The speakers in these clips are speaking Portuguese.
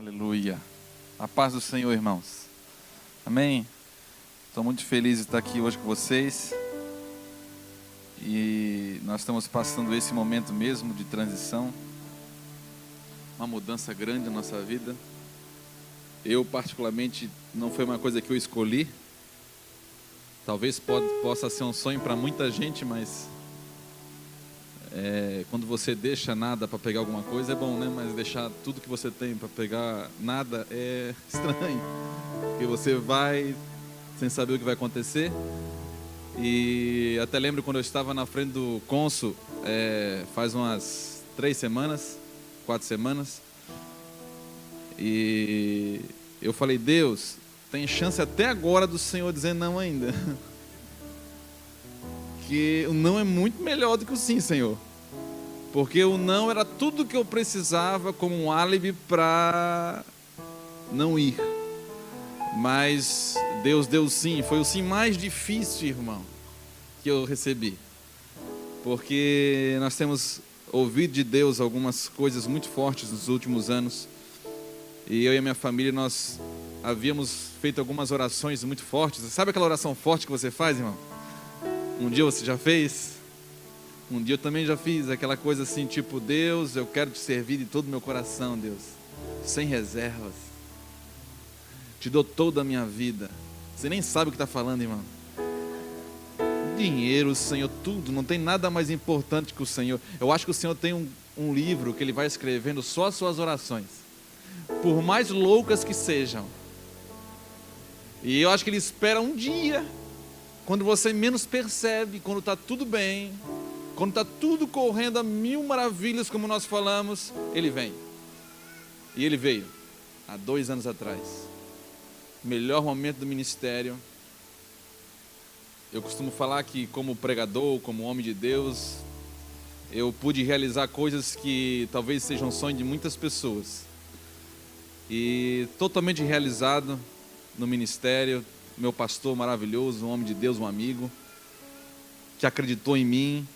Aleluia. A paz do Senhor, irmãos. Amém? Estou muito feliz de estar aqui hoje com vocês. E nós estamos passando esse momento mesmo de transição. Uma mudança grande na nossa vida. Eu, particularmente, não foi uma coisa que eu escolhi. Talvez possa ser um sonho para muita gente, mas quando você deixa nada para pegar alguma coisa é bom, né? Mas deixar tudo que você tem para pegar nada é estranho, porque você vai sem saber o que vai acontecer. E até lembro quando eu estava na frente do cônsul, faz umas 4 semanas, e eu falei: Deus, tem chance até agora do Senhor dizer não ainda. Que o não é muito melhor do que o sim, Senhor. Porque o não era tudo que eu precisava como um álibi para não ir. Mas Deus deu o sim. Foi o sim mais difícil, irmão, que eu recebi. Porque nós temos ouvido de Deus algumas coisas muito fortes nos últimos anos. E eu e a minha família, nós havíamos feito algumas orações muito fortes. Sabe aquela oração forte que você faz, irmão? Um dia você já fez? Um dia eu também já fiz aquela coisa assim, tipo: Deus, eu quero te servir de todo o meu coração, Deus, sem reservas. Te dou toda a minha vida. Você nem sabe o que está falando, irmão. Dinheiro, Senhor, tudo. Não tem nada mais importante que o Senhor. Eu acho que o Senhor tem um livro que Ele vai escrevendo só as suas orações, por mais loucas que sejam. E eu acho que Ele espera um dia, quando você menos percebe, quando está tudo bem, quando está tudo correndo a mil maravilhas, como nós falamos, Ele vem. E Ele veio há 2 anos atrás. Melhor momento do ministério. Eu costumo falar que, como pregador, como homem de Deus, eu pude realizar coisas que talvez sejam um sonho de muitas pessoas. E totalmente realizado no ministério. Meu pastor maravilhoso, um homem de Deus, um amigo, que acreditou em mim.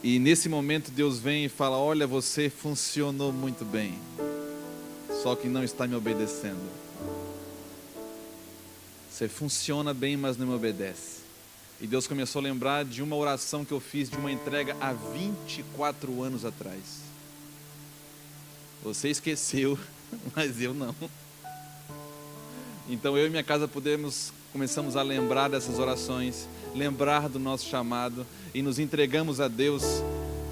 E nesse momento Deus vem e fala: olha, você funcionou muito bem, só que não está me obedecendo. Você funciona bem, mas não me obedece. E Deus começou a lembrar de uma oração que eu fiz, de uma entrega há 24 anos atrás. Você esqueceu, mas eu não. Então eu e minha casa começamos a lembrar dessas orações, lembrar do nosso chamado, e nos entregamos a Deus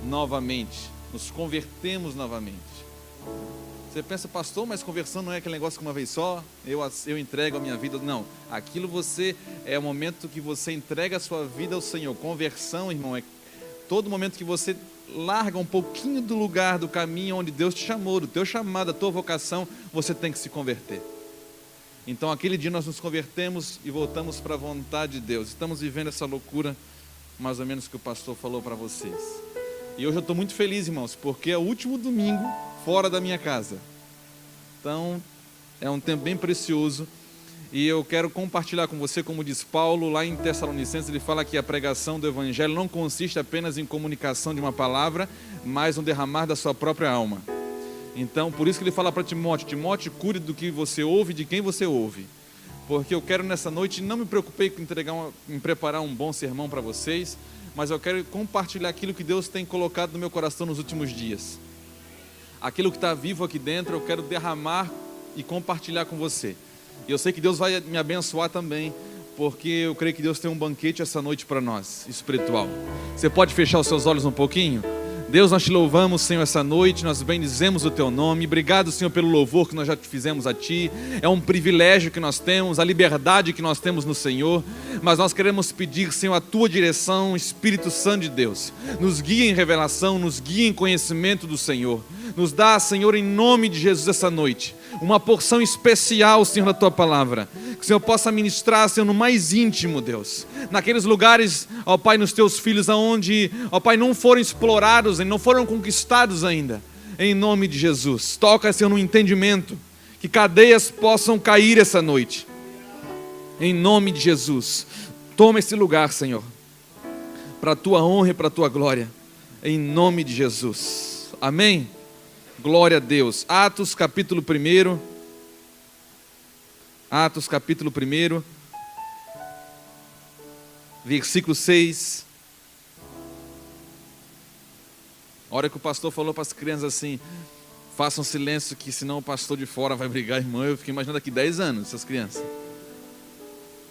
novamente, nos convertemos novamente. Você pensa: pastor, mas conversão não é aquele negócio que uma vez só, eu entrego a minha vida. Não, aquilo é o momento que você entrega a sua vida ao Senhor. Conversão, irmão, é todo momento que você larga um pouquinho do lugar, do caminho onde Deus te chamou, do teu chamado, da tua vocação, você tem que se converter. Então aquele dia nós nos convertemos e voltamos para a vontade de Deus. Estamos vivendo essa loucura, mais ou menos, que o pastor falou para vocês. E hoje eu estou muito feliz, irmãos, porque é o último domingo fora da minha casa. Então é um tempo bem precioso. E eu quero compartilhar com você, como diz Paulo lá em Tessalonicenses. Ele fala que a pregação do Evangelho não consiste apenas em comunicação de uma palavra, mas no derramar da sua própria alma. Então, por isso que ele fala para Timóteo: Timóteo, cuide do que você ouve, de quem você ouve. Porque eu quero nessa noite, não me preocupei em preparar um bom sermão para vocês, mas eu quero compartilhar aquilo que Deus tem colocado no meu coração nos últimos dias. Aquilo que está vivo aqui dentro, eu quero derramar e compartilhar com você. E eu sei que Deus vai me abençoar também, porque eu creio que Deus tem um banquete essa noite para nós, espiritual. Você pode fechar os seus olhos um pouquinho? Deus, nós te louvamos, Senhor, essa noite, nós bendizemos o teu nome. Obrigado, Senhor, pelo louvor que nós já te fizemos a ti. É um privilégio que nós temos, a liberdade que nós temos no Senhor. Mas nós queremos pedir, Senhor, a tua direção, Espírito Santo de Deus. Nos guia em revelação, nos guia em conhecimento do Senhor. Nos dá, Senhor, em nome de Jesus, essa noite, uma porção especial, Senhor, da tua palavra. Que o Senhor possa ministrar, Senhor, no mais íntimo, Deus. Naqueles lugares, ó Pai, nos teus filhos, aonde, ó Pai, não foram explorados, não foram conquistados ainda. Em nome de Jesus. Toca, Senhor, no entendimento. Que cadeias possam cair essa noite. Em nome de Jesus. Toma esse lugar, Senhor, para a tua honra e para a tua glória. Em nome de Jesus. Amém? Glória a Deus. Atos capítulo 1. Atos capítulo 1, versículo 6. A hora que o pastor falou para as crianças assim: façam silêncio que senão o pastor de fora vai brigar, irmão. Eu fiquei imaginando daqui 10 anos essas crianças.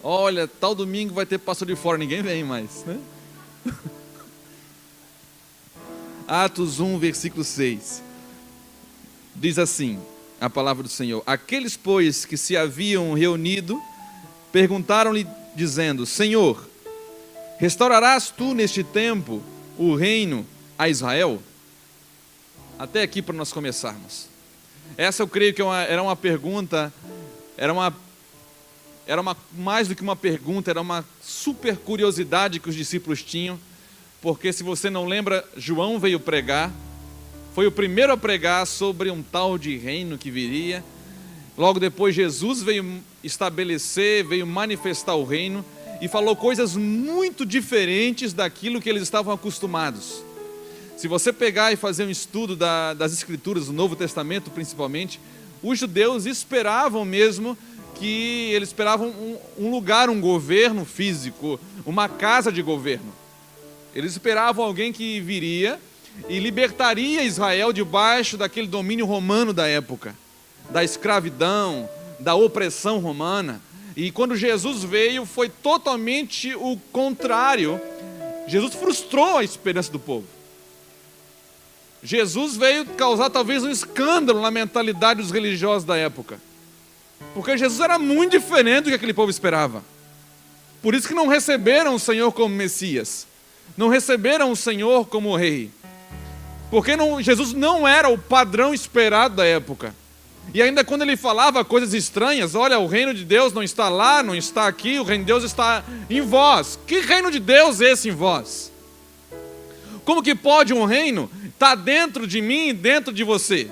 Olha, tal domingo vai ter pastor de fora, ninguém vem mais, né? Atos 1, versículo 6. Diz assim a palavra do Senhor: aqueles, pois, que se haviam reunido, perguntaram-lhe, dizendo: Senhor, restaurarás tu neste tempo o reino a Israel? Até aqui para nós começarmos. Essa eu creio que era uma pergunta, era mais do que uma pergunta, era uma super curiosidade que os discípulos tinham, porque se você não lembra, João veio pregar, foi o primeiro a pregar sobre um tal de reino que viria. Logo depois Jesus veio estabelecer, veio manifestar o reino e falou coisas muito diferentes daquilo que eles estavam acostumados. Se você pegar e fazer um estudo das Escrituras, do Novo Testamento principalmente, os judeus esperavam mesmo que eles esperavam um lugar, um governo físico, uma casa de governo. Eles esperavam alguém que viria e libertaria Israel debaixo daquele domínio romano da época, da escravidão, da opressão romana. E quando Jesus veio, foi totalmente o contrário. Jesus frustrou a esperança do povo. Jesus veio causar talvez um escândalo na mentalidade dos religiosos da época, porque Jesus era muito diferente do que aquele povo esperava. Por isso que não receberam o Senhor como Messias, não receberam o Senhor como Rei, porque Jesus não era o padrão esperado da época. E ainda quando ele falava coisas estranhas: olha, o reino de Deus não está lá, não está aqui, o reino de Deus está em vós. Que reino de Deus é esse em vós? Como que pode um reino estar dentro de mim e dentro de você?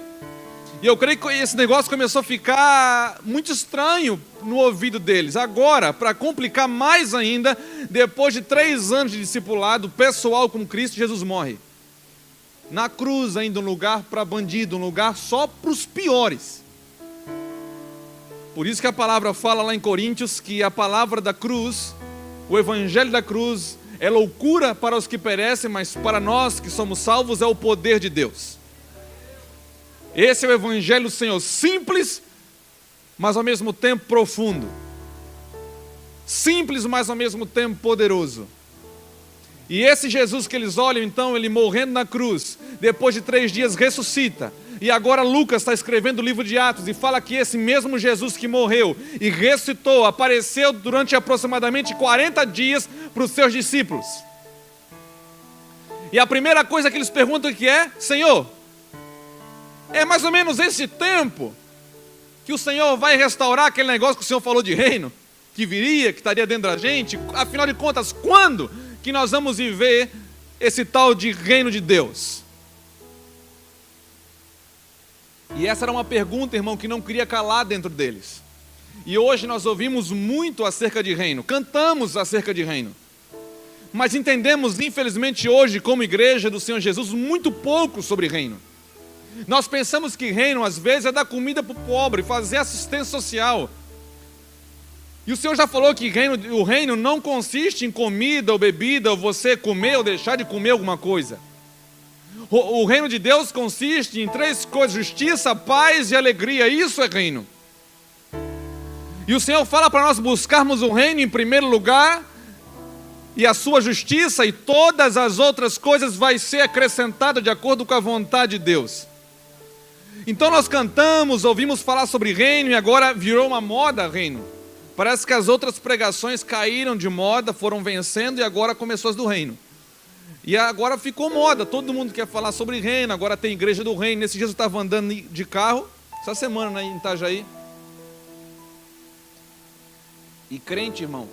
E eu creio que esse negócio começou a ficar muito estranho no ouvido deles. Agora, para complicar mais ainda, depois de 3 anos de discipulado pessoal com Cristo, Jesus morre na cruz, ainda um lugar para bandido, um lugar só para os piores. Por isso que a palavra fala lá em Coríntios que a palavra da cruz, o evangelho da cruz, é loucura para os que perecem, mas para nós que somos salvos é o poder de Deus. Esse é o evangelho do Senhor, simples, mas ao mesmo tempo profundo. Simples, mas ao mesmo tempo poderoso. E esse Jesus que eles olham, então, ele morrendo na cruz, depois de 3 dias ressuscita. E agora Lucas está escrevendo o livro de Atos e fala que esse mesmo Jesus que morreu e ressuscitou, apareceu durante aproximadamente 40 dias para os seus discípulos. E a primeira coisa que eles perguntam que é: Senhor, é mais ou menos esse tempo que o Senhor vai restaurar aquele negócio que o Senhor falou de reino, que viria, que estaria dentro da gente? Afinal de contas, quando que nós vamos viver esse tal de reino de Deus? E essa era uma pergunta, irmão, que não queria calar dentro deles. E hoje nós ouvimos muito acerca de reino, cantamos acerca de reino, mas entendemos, infelizmente hoje, como igreja do Senhor Jesus, muito pouco sobre reino. Nós pensamos que reino, às vezes, é dar comida para o pobre, fazer assistência social. E o Senhor já falou que o reino não consiste em comida ou bebida, ou você comer ou deixar de comer alguma coisa. O reino de Deus consiste em 3 coisas: justiça, paz e alegria. Isso é reino. E o Senhor fala para nós buscarmos o reino em primeiro lugar, e a sua justiça, e todas as outras coisas vai ser acrescentada de acordo com a vontade de Deus. Então nós cantamos, ouvimos falar sobre reino, e agora virou uma moda reino. Parece que as outras pregações caíram de moda, foram vencendo, e agora começou as do reino. E agora ficou moda, todo mundo quer falar sobre reino, agora tem igreja do reino. Nesse dia eu estava andando de carro, essa semana, né, em Itajaí. E crente, irmão,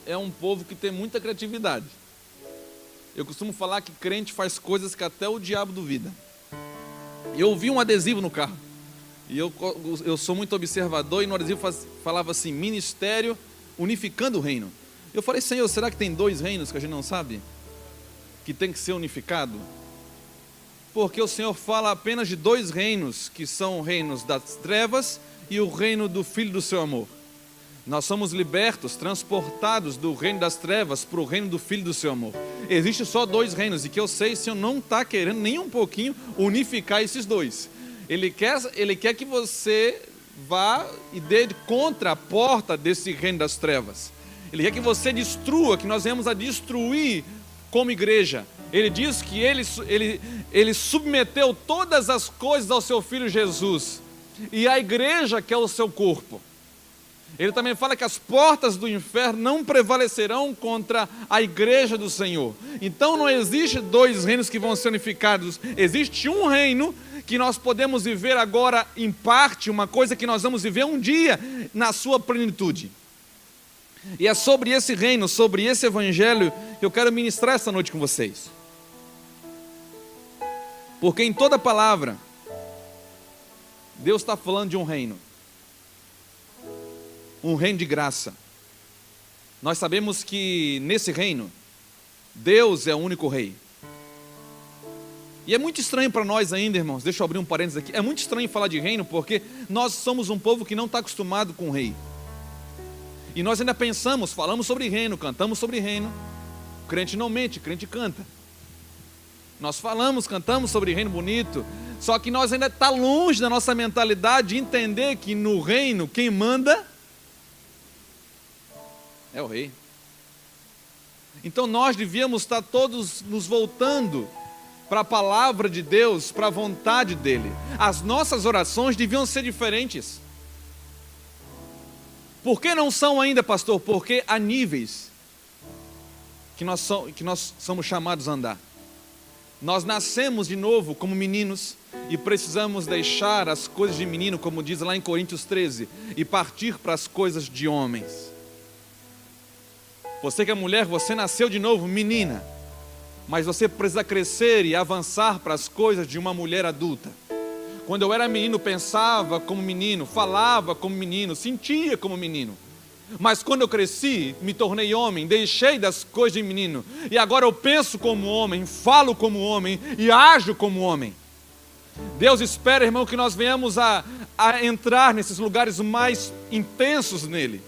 é um povo que tem muita criatividade. Eu costumo falar que crente faz coisas que até o diabo duvida. Eu vi um adesivo no carro, e eu sou muito observador, e no adesivo falava assim: Ministério Unificando o Reino. Eu falei: Senhor, será que tem 2 reinos que a gente não sabe? Que tem que ser unificado? porque o Senhor fala apenas de dois reinos, que são o reino das trevas e o reino do Filho do seu amor. Nós somos libertos, transportados do reino das trevas para o reino do Filho do seu amor. Existe só dois reinos, e que eu sei, o Senhor não está querendo nem um pouquinho unificar esses dois. Ele quer que você vá e dê contra a porta desse reino das trevas. Ele quer que você destrua, que nós venhamos a destruir como igreja. Ele diz que ele submeteu todas as coisas ao seu Filho Jesus, e a igreja que é o seu corpo. Ele também fala que as portas do inferno não prevalecerão contra a igreja do Senhor. Então não existe dois reinos que vão ser unificados. Existe um reino que nós podemos viver agora em parte, uma coisa que nós vamos viver um dia na sua plenitude. E é sobre esse reino, sobre esse evangelho que eu quero ministrar esta noite com vocês. Porque em toda palavra, Deus está falando de um reino de graça. Nós sabemos que nesse reino, Deus é o único rei. E é muito estranho para nós ainda, irmãos, deixa eu abrir um parênteses aqui, é muito estranho falar de reino, porque nós somos um povo que não está acostumado com o rei. E nós ainda falamos sobre reino, cantamos sobre reino. O crente não mente, o crente canta. Nós cantamos sobre reino bonito, só que nós ainda está longe da nossa mentalidade de entender que no reino quem manda é o rei. Então nós devíamos estar todos nos voltando para a palavra de Deus, para a vontade dele. As nossas orações deviam ser diferentes. Por que não são ainda, pastor? Porque há níveis que nós somos chamados a andar. Nós nascemos de novo como meninos e precisamos deixar as coisas de menino, como diz lá em Coríntios 13, e partir para as coisas de homens. Você que é mulher, você nasceu de novo menina, mas você precisa crescer e avançar para as coisas de uma mulher adulta. Quando eu era menino, pensava como menino, falava como menino, sentia como menino. Mas quando eu cresci, me tornei homem, deixei das coisas de menino. E agora eu penso como homem, falo como homem e ajo como homem. Deus espera, irmão, que nós venhamos a entrar nesses lugares mais intensos nele.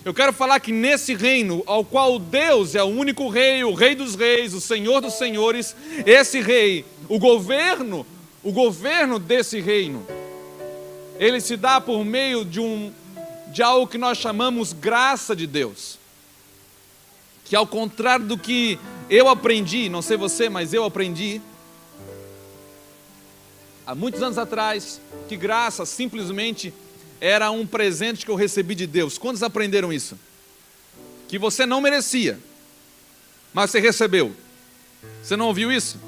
Eu quero falar que nesse reino, ao qual Deus é o único rei, o rei dos reis, o senhor dos senhores, esse rei, o governo desse reino, ele se dá por meio de algo que nós chamamos graça de Deus. Que ao contrário do que eu aprendi, não sei você, mas eu aprendi, há muitos anos atrás, que graça simplesmente era um presente que eu recebi de Deus. Quantos aprenderam isso? Que você não merecia, mas você recebeu. Você não ouviu isso?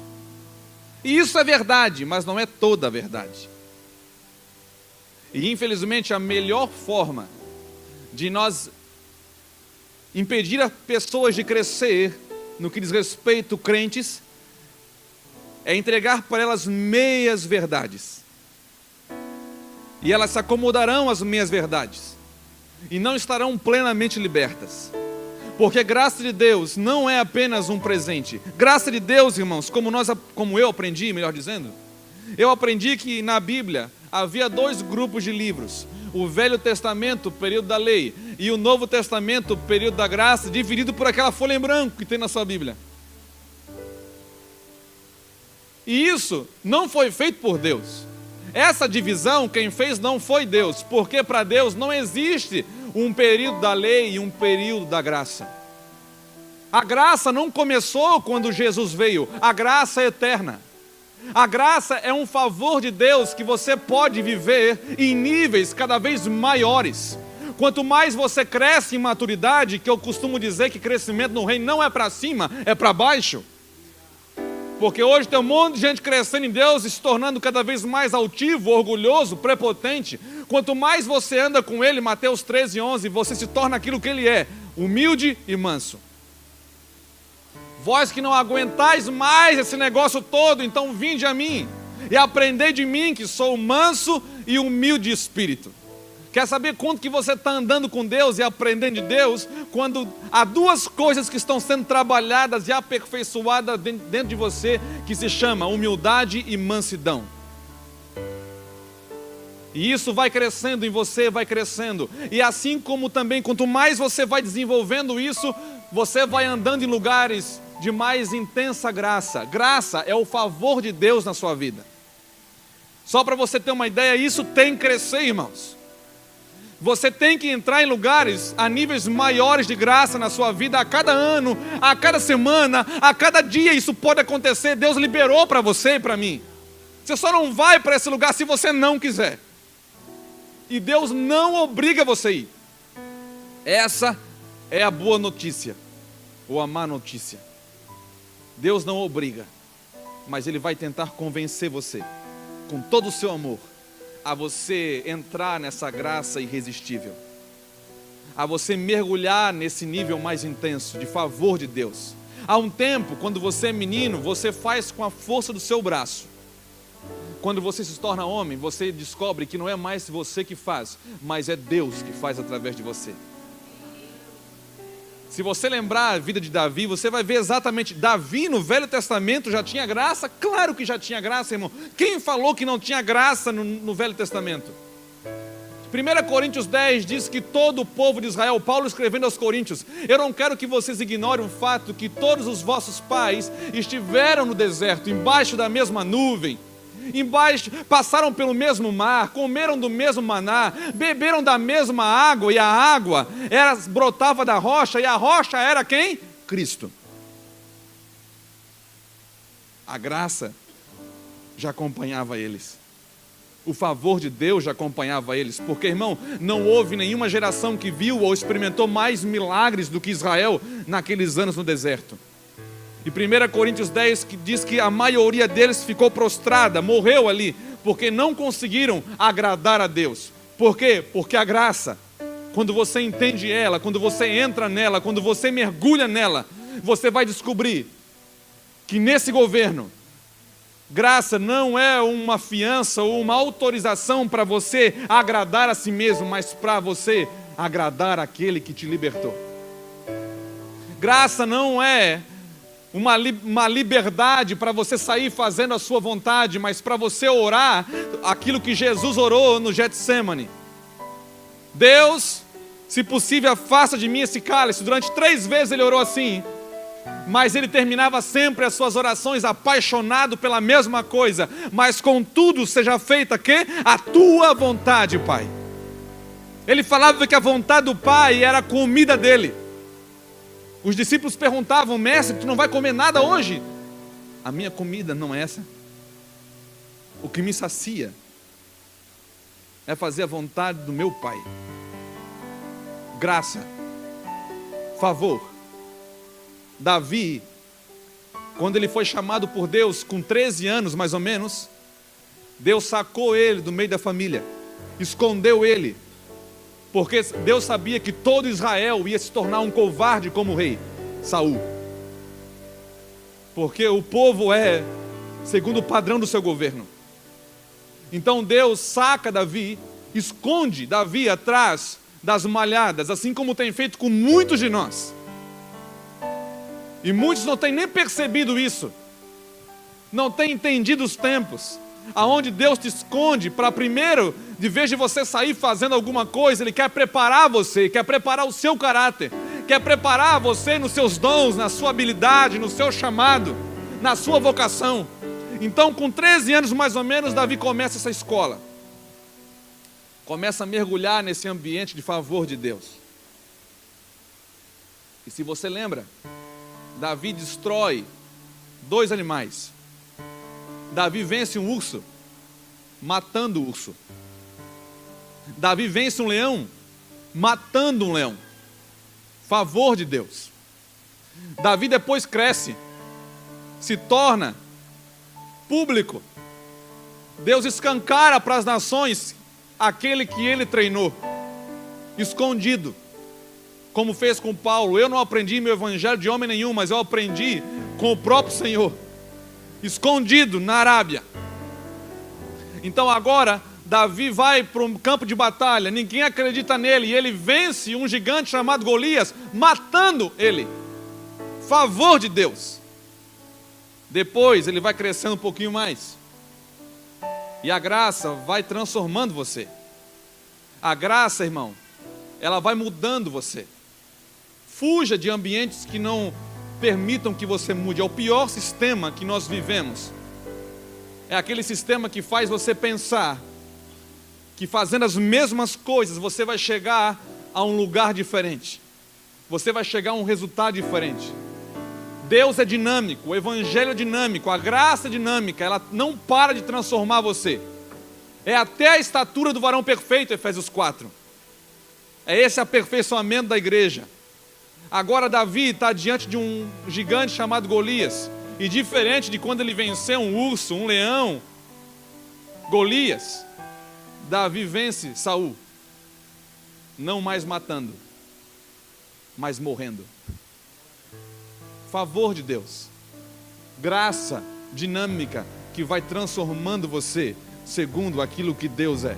E isso é verdade, mas não é toda a verdade. E infelizmente a melhor forma de nós impedir as pessoas de crescer no que diz respeito crentes é entregar para elas meias verdades. E elas se acomodarão às meias verdades e não estarão plenamente libertas. Porque graça de Deus não é apenas um presente. Graça de Deus, irmãos, como eu aprendi, melhor dizendo, eu aprendi que na Bíblia havia dois grupos de livros: o Velho Testamento, o período da lei, e o Novo Testamento, o período da graça, dividido por aquela folha em branco que tem na sua Bíblia. E isso não foi feito por Deus. Essa divisão quem fez não foi Deus, porque para Deus não existe um período da lei e um período da graça. A graça não começou quando Jesus veio, a graça é eterna. A graça é um favor de Deus que você pode viver em níveis cada vez maiores. Quanto mais você cresce em maturidade, que eu costumo dizer que crescimento no reino não é para cima, é para baixo. Porque hoje tem um monte de gente crescendo em Deus e se tornando cada vez mais altivo, orgulhoso, prepotente. Quanto mais você anda com Ele, Mateus 13:11, você se torna aquilo que Ele é, humilde e manso. Vós que não aguentais mais esse negócio todo, então vinde a mim e aprendei de mim, que sou manso e humilde de espírito. Quer saber quanto que você está andando com Deus e aprendendo de Deus? Quando há duas coisas que estão sendo trabalhadas e aperfeiçoadas dentro de você, que se chama humildade e mansidão. E isso vai crescendo em você, vai crescendo. E assim como também, quanto mais você vai desenvolvendo isso, você vai andando em lugares de mais intensa graça. Graça é o favor de Deus na sua vida. Só para você ter uma ideia, isso tem que crescer, irmãos. Você tem que entrar em lugares a níveis maiores de graça na sua vida a cada ano, a cada semana, a cada dia. Isso pode acontecer. Deus liberou para você e para mim. Você só não vai para esse lugar se você não quiser. E Deus não obriga você a ir. Essa é a boa notícia, ou a má notícia. Deus não obriga, mas Ele vai tentar convencer você, com todo o seu amor, a você entrar nessa graça irresistível, a você mergulhar nesse nível mais intenso de favor de Deus. Há um tempo, quando você é menino, você faz com a força do seu braço. Quando você se torna homem, você descobre que não é mais você que faz, mas é Deus que faz através de você. Se você lembrar a vida de Davi, você vai ver exatamente, Davi no Velho Testamento já tinha graça? Claro que já tinha graça, irmão. Quem falou que não tinha graça no Velho Testamento? 1 Coríntios 10 diz que todo o povo de Israel, Paulo escrevendo aos Coríntios, eu não quero que vocês ignorem o fato que todos os vossos pais estiveram no deserto, embaixo da mesma nuvem, passaram pelo mesmo mar, comeram do mesmo maná, beberam da mesma água, e a água brotava da rocha, e a rocha era quem? Cristo. A graça já acompanhava eles, o favor de Deus já acompanhava eles, porque, irmão, não houve nenhuma geração que viu ou experimentou mais milagres do que Israel naqueles anos no deserto. E 1 Coríntios 10 que diz que a maioria deles ficou prostrada, morreu ali, porque não conseguiram agradar a Deus. Por quê? Porque a graça, quando você entende ela, quando você entra nela, quando você mergulha nela, você vai descobrir que nesse governo, graça não é uma fiança ou uma autorização para você agradar a si mesmo, mas para você agradar aquele que te libertou. Graça não é uma liberdade para você sair fazendo a sua vontade, mas para você orar aquilo que Jesus orou no Getsemane. Deus, se possível, afasta de mim esse cálice. Durante 3 vezes ele orou assim, mas ele terminava sempre as suas orações apaixonado pela mesma coisa. Mas contudo seja feita que a tua vontade, Pai. Ele falava que a vontade do Pai era a comida dele. Os discípulos perguntavam: mestre, tu não vai comer nada hoje? A minha comida não é essa. O que me sacia é fazer a vontade do meu Pai. Graça, favor. Davi, quando ele foi chamado por Deus com 13 anos mais ou menos, Deus sacou ele do meio da família, escondeu ele, porque Deus sabia que todo Israel ia se tornar um covarde como o rei Saul, porque o povo é segundo o padrão do seu governo. Então Deus saca Davi, esconde Davi atrás das malhadas, assim como tem feito com muitos de nós. E muitos não têm nem percebido isso, não têm entendido os tempos, aonde Deus te esconde para primeiro, de vez de você sair fazendo alguma coisa, Ele quer preparar você, quer preparar o seu caráter, quer preparar você nos seus dons, na sua habilidade, no seu chamado, na sua vocação. Então, com 13 anos mais ou menos, Davi começa essa escola, começa a mergulhar nesse ambiente de favor de Deus. E se você lembra, Davi destrói 2 animais. Davi vence um urso, matando o urso. Davi vence um leão, matando um leão. Favor de Deus. Davi depois cresce, se torna público. Deus escancara para as nações aquele que ele treinou, escondido, como fez com Paulo. Eu não aprendi meu evangelho de homem nenhum, mas eu aprendi com o próprio Senhor, escondido na Arábia. Então agora Davi vai para um campo de batalha, ninguém acredita nele, e ele vence um gigante chamado Golias, matando ele. Favor de Deus. Depois ele vai crescendo um pouquinho mais, e a graça vai transformando você. A graça, irmão, ela vai mudando você. Fuja de ambientes que não permitam que você mude. É o pior sistema que nós vivemos. É aquele sistema que faz você pensar que fazendo as mesmas coisas você vai chegar a um lugar diferente. Você vai chegar a um resultado diferente. Deus é dinâmico, o Evangelho é dinâmico, a graça é dinâmica, ela não para de transformar você. É até a estatura do varão perfeito, Efésios 4. É esse aperfeiçoamento da igreja. Agora Davi está diante de um gigante chamado Golias. E diferente de quando ele venceu um urso, um leão, Golias, Davi vence Saul. Não mais matando, mas morrendo. Favor de Deus. Graça dinâmica que vai transformando você segundo aquilo que Deus é.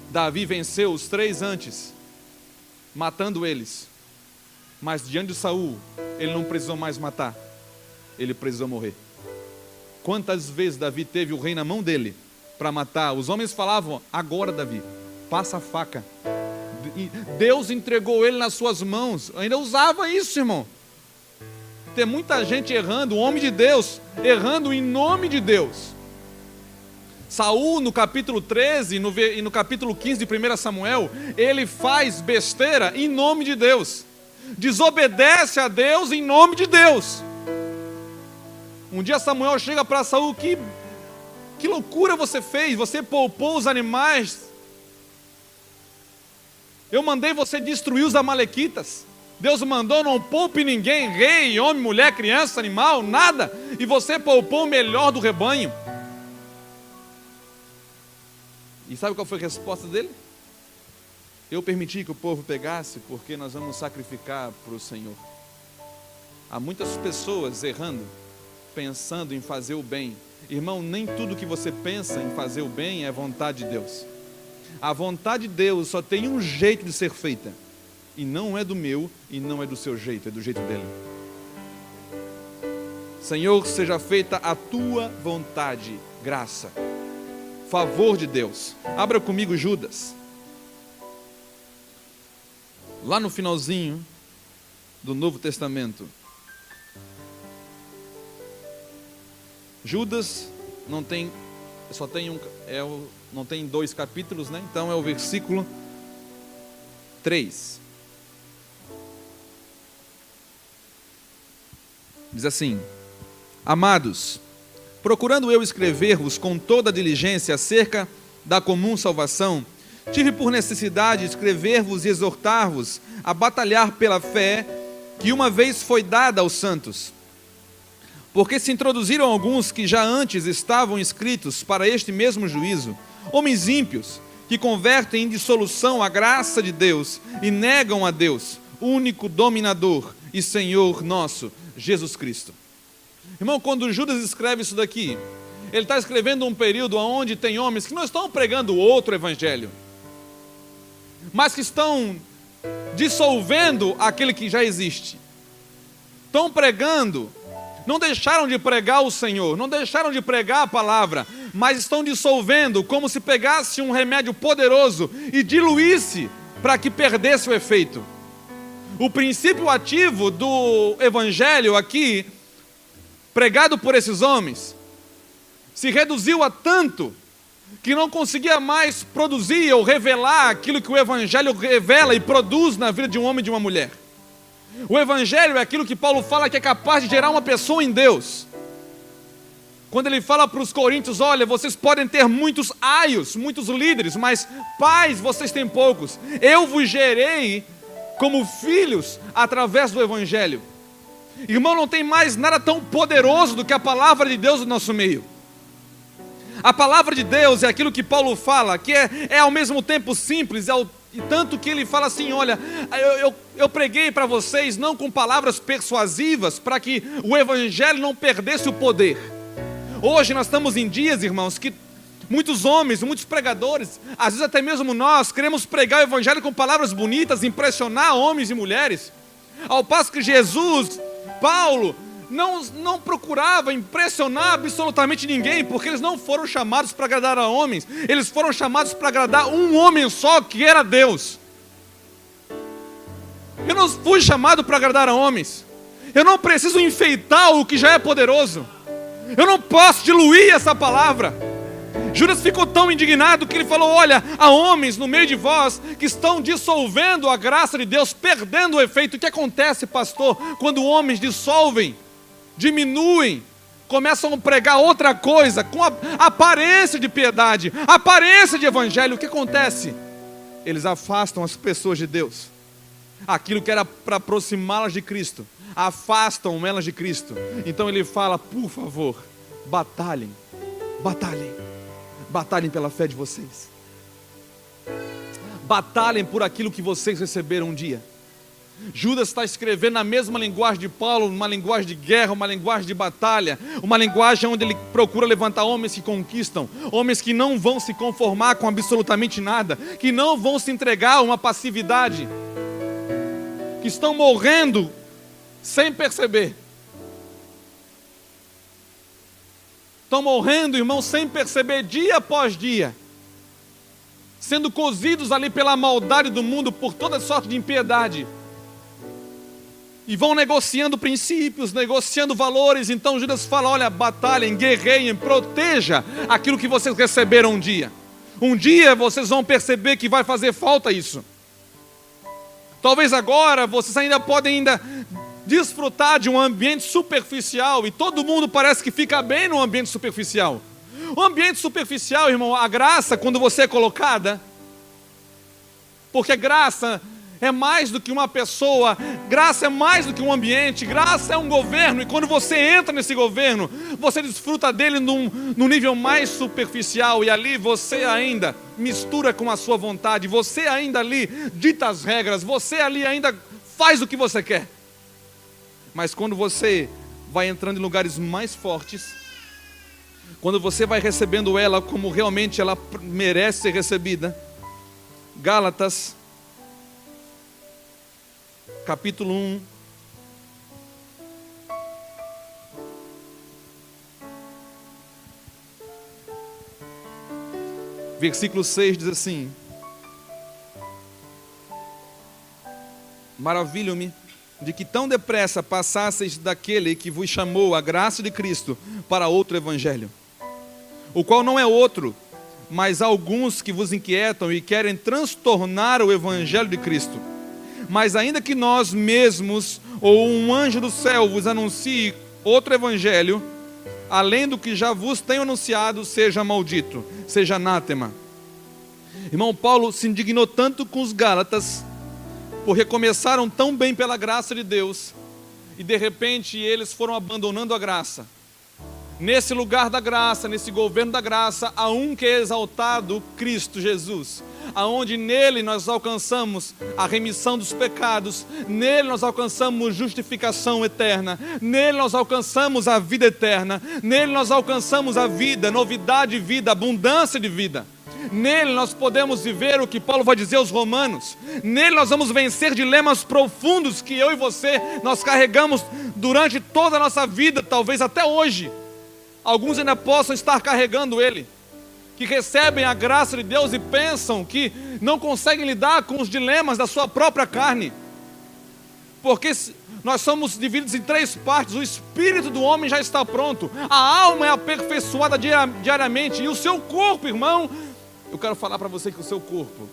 Davi venceu os 3 antes, matando eles. Mas diante de Saul, ele não precisou mais matar, ele precisou morrer. Quantas vezes Davi teve o rei na mão dele para matar? Os homens falavam: agora Davi, passa a faca. Deus entregou ele nas suas mãos. Ainda usava isso, irmão. Tem muita gente errando, o homem de Deus errando em nome de Deus. Saul, no capítulo 13 e no capítulo 15 de 1 Samuel, ele faz besteira em nome de Deus. Desobedece a Deus em nome de Deus. Um dia Samuel chega para Saul: que loucura você fez, você poupou os animais. Eu mandei você destruir os amalequitas. Deus mandou: não poupe ninguém, rei, homem, mulher, criança, animal, nada. E você poupou o melhor do rebanho. E sabe qual foi a resposta dele? Eu permiti que o povo pegasse porque nós vamos sacrificar para o Senhor. Há muitas pessoas errando, pensando em fazer o bem. Irmão, nem tudo que você pensa em fazer o bem é vontade de Deus. A vontade de Deus só tem um jeito de ser feita. E não é do meu e não é do seu jeito, é do jeito dele. Senhor, seja feita a tua vontade, graça, favor de Deus. Abra comigo Judas. Lá no finalzinho do Novo Testamento. Judas não tem, só tem não tem 2 capítulos, né? Então é o versículo 3. Diz assim: amados, procurando eu escrever-vos com toda a diligência acerca da comum salvação, tive por necessidade escrever-vos e exortar-vos a batalhar pela fé que uma vez foi dada aos santos. Porque se introduziram alguns que já antes estavam escritos para este mesmo juízo, homens ímpios, que convertem em dissolução a graça de Deus e negam a Deus, único dominador e Senhor nosso, Jesus Cristo. Irmão, quando Judas escreve isso daqui, ele está escrevendo um período onde tem homens que não estão pregando outro evangelho, mas que estão dissolvendo aquele que já existe. Estão pregando, não deixaram de pregar o Senhor, não deixaram de pregar a palavra, mas estão dissolvendo como se pegasse um remédio poderoso e diluísse para que perdesse o efeito. O princípio ativo do evangelho aqui, pregado por esses homens, se reduziu a tanto que não conseguia mais produzir ou revelar aquilo que o evangelho revela e produz na vida de um homem e de uma mulher. O evangelho é aquilo que Paulo fala que é capaz de gerar uma pessoa em Deus. Quando ele fala para os coríntios: olha, vocês podem ter muitos aios, muitos líderes, mas pais vocês têm poucos. Eu vos gerei como filhos através do evangelho. Irmão, não tem mais nada tão poderoso do que a palavra de Deus no nosso meio. A palavra de Deus é aquilo que Paulo fala, que é ao mesmo tempo simples, e tanto que ele fala assim: olha, eu preguei para vocês não com palavras persuasivas, para que o evangelho não perdesse o poder. Hoje nós estamos em dias, irmãos, que Muitos homens, muitos pregadores, às vezes até mesmo nós, queremos pregar o evangelho com palavras bonitas, impressionar homens e mulheres. Ao passo que Jesus, Paulo, não procurava impressionar absolutamente ninguém, porque eles não foram chamados para agradar a homens, eles foram chamados para agradar um homem só, que era Deus. Eu não fui chamado para agradar a homens. Eu não preciso enfeitar o que já é poderoso. Eu não posso diluir essa palavra. Judas ficou tão indignado que ele falou: olha, há homens no meio de vós que estão dissolvendo a graça de Deus, perdendo o efeito. O que acontece, pastor, quando homens dissolvem, diminuem, começam a pregar outra coisa, com a aparência de piedade, aparência de evangelho? O que acontece? Eles afastam as pessoas de Deus. Aquilo que era para aproximá-las de Cristo, afastam elas de Cristo. Então ele fala: por favor, batalhem, batalhem, batalhem pela fé de vocês, batalhem por aquilo que vocês receberam um dia. Judas está escrevendo na mesma linguagem de Paulo, uma linguagem de guerra, uma linguagem de batalha, uma linguagem onde ele procura levantar homens que conquistam, homens que não vão se conformar com absolutamente nada, que não vão se entregar a uma passividade, que estão morrendo sem perceber. Estão morrendo, irmãos, sem perceber, dia após dia, sendo cozidos ali pela maldade do mundo, por toda sorte de impiedade, e vão negociando princípios, negociando valores. Então Judas fala: olha, batalhem, guerreiem, proteja aquilo que vocês receberam um dia. Um dia vocês vão perceber que vai fazer falta isso. Talvez agora vocês ainda podem desfrutar de um ambiente superficial, e todo mundo parece que fica bem no ambiente superficial. O ambiente superficial, irmão, a graça, quando você é colocada, porque graça é mais do que uma pessoa, graça é mais do que um ambiente, graça é um governo, e quando você entra nesse governo, você desfruta dele num nível mais superficial, e ali você ainda mistura com a sua vontade, você ainda ali dita as regras, você ali ainda faz o que você quer. Mas quando você vai entrando em lugares mais fortes, quando você vai recebendo ela como realmente ela merece ser recebida, Gálatas capítulo 1, versículo 6 diz assim: maravilho-me de que tão depressa passasseis daquele que vos chamou a graça de Cristo para outro evangelho, o qual não é outro, mas alguns que vos inquietam e querem transtornar o evangelho de Cristo. Mas ainda que nós mesmos ou um anjo do céu vos anuncie outro evangelho, além do que já vos tenho anunciado, seja maldito, seja anátema. Irmão, Paulo se indignou tanto com os Gálatas, porque começaram tão bem pela graça de Deus, e de repente eles foram abandonando a graça. Nesse lugar da graça, nesse governo da graça, há um que é exaltado, Cristo Jesus, aonde nele nós alcançamos a remissão dos pecados, nele nós alcançamos justificação eterna, nele nós alcançamos a vida eterna, nele nós alcançamos a vida, novidade de vida, abundância de vida. Nele nós podemos viver o que Paulo vai dizer aos Romanos. Nele nós vamos vencer dilemas profundos que eu e você, nós carregamos durante toda a nossa vida, talvez até hoje. Alguns ainda possam estar carregando ele, que recebem a graça de Deus e pensam que não conseguem lidar com os dilemas da sua própria carne, porque nós somos divididos em três partes. O espírito do homem já está pronto, a alma é aperfeiçoada diariamente, e o seu corpo, irmão, eu quero falar para você que o seu corpo,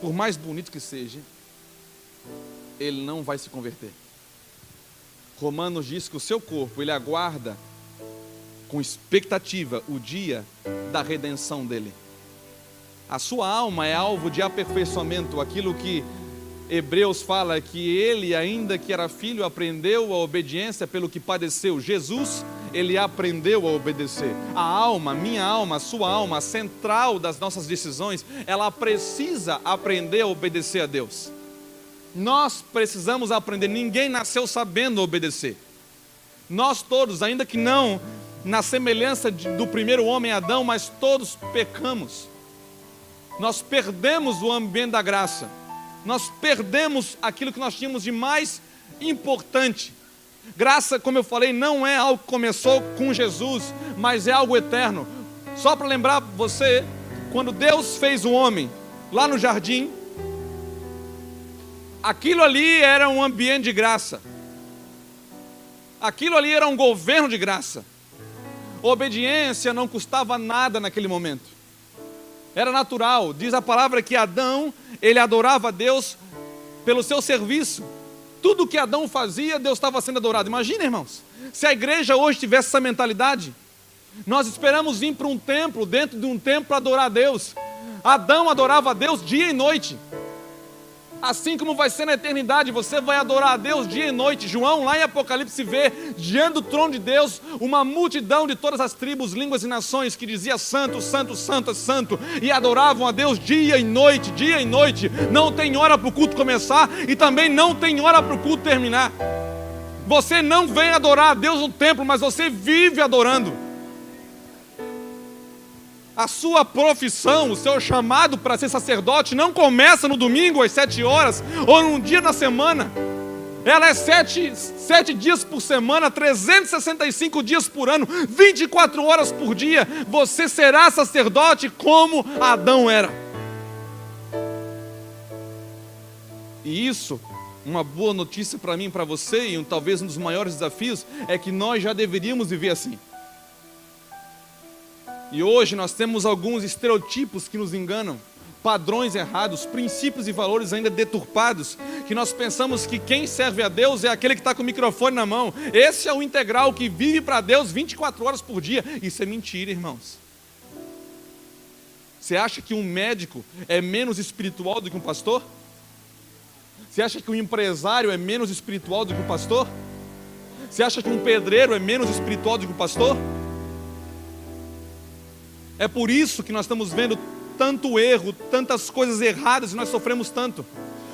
por mais bonito que seja, ele não vai se converter. Romanos diz que o seu corpo, ele aguarda com expectativa o dia da redenção dele. A sua alma é alvo de aperfeiçoamento, aquilo que Hebreus fala, que ele, ainda que era filho, aprendeu a obediência pelo que padeceu. Jesus, ele aprendeu a obedecer. A alma, minha alma, a sua alma, a central das nossas decisões, ela precisa aprender a obedecer a Deus. Nós precisamos aprender. Ninguém nasceu sabendo obedecer. Nós todos, ainda que não na semelhança do primeiro homem Adão, mas todos pecamos. Nós perdemos o ambiente da graça. Nós perdemos aquilo que nós tínhamos de mais importante. Graça, como eu falei, não é algo que começou com Jesus, mas é algo eterno. Só para lembrar você, quando Deus fez o homem lá no jardim, aquilo ali era um ambiente de graça. Aquilo ali era um governo de graça. Obediência não custava nada naquele momento. Era natural. Diz a palavra que Adão, ele adorava a Deus pelo seu serviço. Tudo que Adão fazia, Deus estava sendo adorado. Imagina, irmãos, se a igreja hoje tivesse essa mentalidade. Nós esperamos vir para um templo, dentro de um templo, para adorar a Deus. Adão adorava a Deus dia e noite. Assim como vai ser na eternidade, você vai adorar a Deus dia e noite. João, lá em Apocalipse, vê, diante do trono de Deus, uma multidão de todas as tribos, línguas e nações, que dizia santo, santo, santo, santo, e adoravam a Deus dia e noite, dia e noite. Não tem hora para o culto começar, e também não tem hora para o culto terminar. Você não vem adorar a Deus no templo, mas você vive adorando. A sua profissão, o seu chamado para ser sacerdote não começa no domingo às 7 horas ou num dia da semana. Ela é 7 dias por semana, 365 dias por ano, 24 horas por dia. Você será sacerdote como Adão era. E isso, uma boa notícia para mim e para você, e talvez um dos maiores desafios, é que nós já deveríamos viver assim. E hoje nós temos alguns estereotipos que nos enganam, padrões errados, princípios e valores ainda deturpados, que nós pensamos que quem serve a Deus é aquele que está com o microfone na mão. Esse é o integral que vive para Deus 24 horas por dia. Isso é mentira, irmãos. Você acha que um médico é menos espiritual do que um pastor? Você acha que um empresário é menos espiritual do que um pastor? Você acha que um pedreiro é menos espiritual do que um pastor? É por isso que nós estamos vendo tanto erro, tantas coisas erradas e nós sofremos tanto.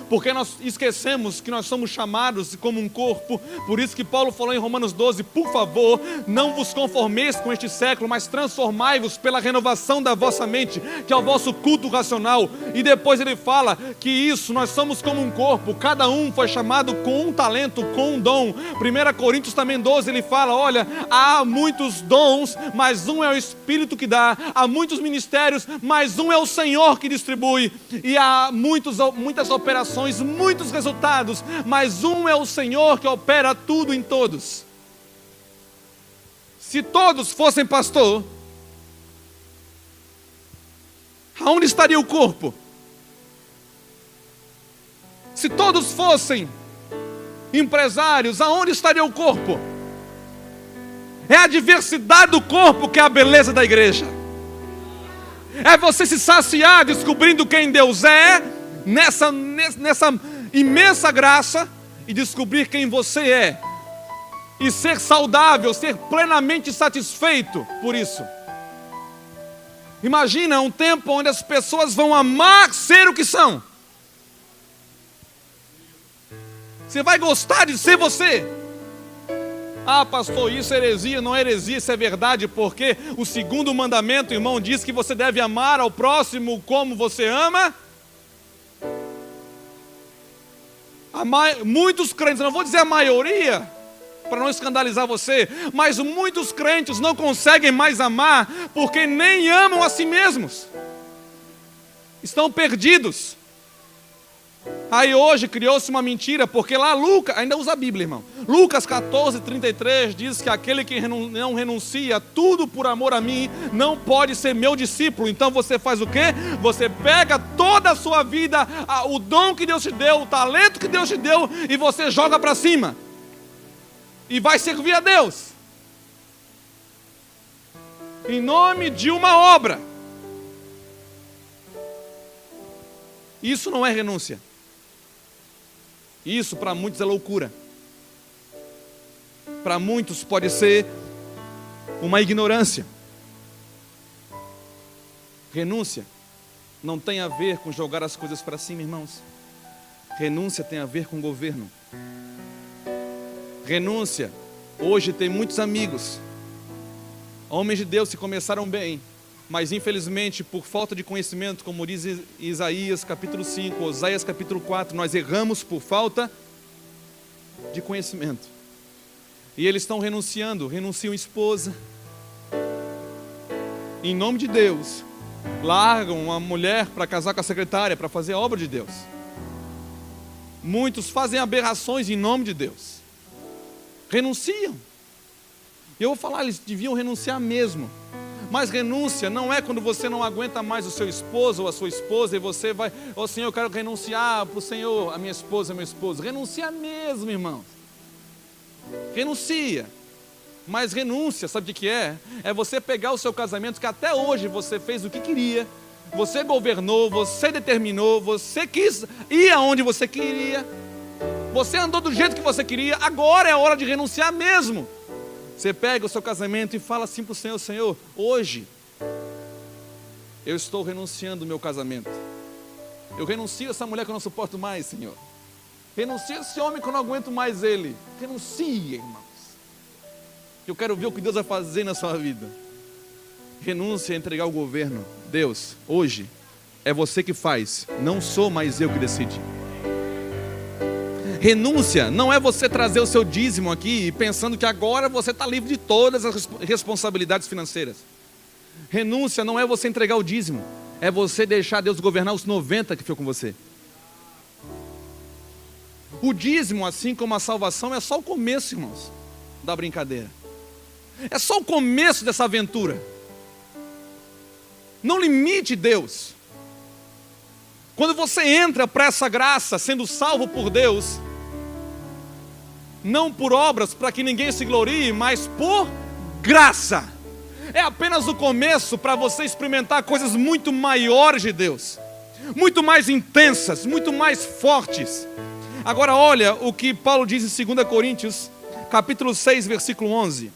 Porque nós esquecemos que nós somos chamados como um corpo. Por isso que Paulo falou em Romanos 12, por favor, não vos conformeis com este século, mas transformai-vos pela renovação da vossa mente, que é o vosso culto racional. E depois ele fala que isso, nós somos como um corpo, cada um foi chamado com um talento, com um dom. 1 Coríntios também 12, ele fala, olha, há muitos dons, mas um é o Espírito que dá. Há muitos ministérios, mas um é o Senhor que distribui. E há muitas operações, muitos resultados, mas um é o Senhor que opera tudo em todos. Se todos fossem pastor, aonde estaria o corpo? Se todos fossem empresários, aonde estaria o corpo? É a diversidade do corpo que é a beleza da igreja. É você se saciar descobrindo quem Deus é, nessa imensa graça, e descobrir quem você é, e ser saudável, ser plenamente satisfeito por isso. Imagina um tempo onde as pessoas vão amar ser o que são. Você vai gostar de ser você. Ah, pastor, isso é heresia. Não é heresia, isso é verdade, porque o 2º mandamento, irmão, diz que você deve amar ao próximo como você ama. Muitos crentes, não vou dizer a maioria, para não escandalizar você, mas muitos crentes não conseguem mais amar, porque nem amam a si mesmos. Estão perdidos. Aí hoje criou-se uma mentira, porque lá Lucas, ainda usa a Bíblia, irmão. Lucas 14:33 diz que aquele que não renuncia tudo por amor a mim, não pode ser meu discípulo. Então você faz o quê? Você pega toda a sua vida, o dom que Deus te deu, o talento que Deus te deu, e você joga para cima. E vai servir a Deus. Em nome de uma obra. Isso não é renúncia. Isso para muitos é loucura. Para muitos pode ser uma ignorância. Renúncia não tem a ver com jogar as coisas para cima, irmãos. Renúncia tem a ver com governo. Renúncia, hoje tem muitos amigos Homens de Deus que começaram bem, mas infelizmente por falta de conhecimento, como diz Isaías capítulo 5, Oséias capítulo 4, nós erramos por falta de conhecimento. E eles estão renunciam esposa. Em nome de Deus, largam uma mulher para casar com a secretária, para fazer a obra de Deus. Muitos fazem aberrações em nome de Deus. Renunciam. Eu vou falar, eles deviam renunciar mesmo. Mas renúncia não é quando você não aguenta mais o seu esposo ou a sua esposa e você vai, Senhor, eu quero renunciar para o Senhor, a minha esposa, meu esposo. Renuncia mesmo, irmãos. Renuncia. Mas renúncia, sabe o que é? É você pegar o seu casamento, que até hoje você fez o que queria, você governou, você determinou, você quis ir aonde você queria, você andou do jeito que você queria, agora é a hora de renunciar mesmo. Você pega o seu casamento e fala assim para o Senhor: Senhor, hoje eu estou renunciando ao meu casamento. Eu renuncio a essa mulher que eu não suporto mais, Senhor. Renuncio a esse homem que eu não aguento mais ele. Renuncie, irmãos. Eu quero ver o que Deus vai fazer na sua vida. Renúncia a entregar o governo. Deus, hoje é você que faz, não sou mais eu que decide. Renúncia não é você trazer o seu dízimo aqui pensando que agora você está livre de todas as responsabilidades financeiras. Renúncia não é você entregar o dízimo, é você deixar Deus governar os 90 que ficou com você. O dízimo, assim como a salvação, é só o começo, irmãos, da brincadeira. É só o começo dessa aventura. Não limite Deus. Quando você entra para essa graça, sendo salvo por Deus, não por obras para que ninguém se glorie, mas por graça. É apenas o começo para você experimentar coisas muito maiores de Deus, muito mais intensas, muito mais fortes. Agora olha o que Paulo diz em 2 Coríntios, capítulo 6, versículo 11.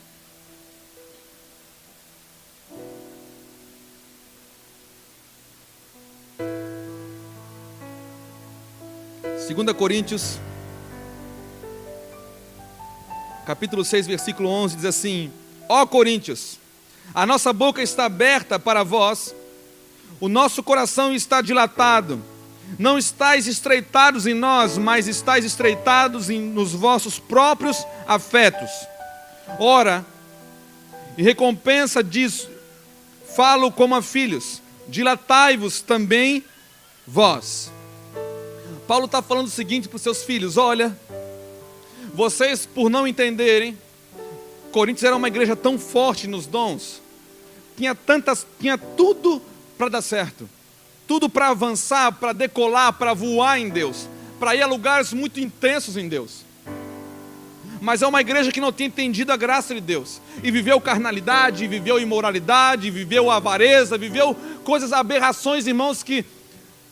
Segunda Coríntios, capítulo 6, versículo 11, diz assim: Ó Coríntios, a nossa boca está aberta para vós, o nosso coração está dilatado, não estáis estreitados em nós, mas estáis estreitados nos vossos próprios afetos. Ora, em recompensa disso, falo como a filhos, dilatai-vos também vós. Paulo está falando o seguinte para os seus filhos: olha, vocês por não entenderem, Coríntios era uma igreja tão forte nos dons, tinha tudo para dar certo, tudo para avançar, para decolar, para voar em Deus, para ir a lugares muito intensos em Deus. Mas é uma igreja que não tinha entendido a graça de Deus, e viveu carnalidade, viveu imoralidade, viveu avareza, viveu coisas, aberrações, irmãos, que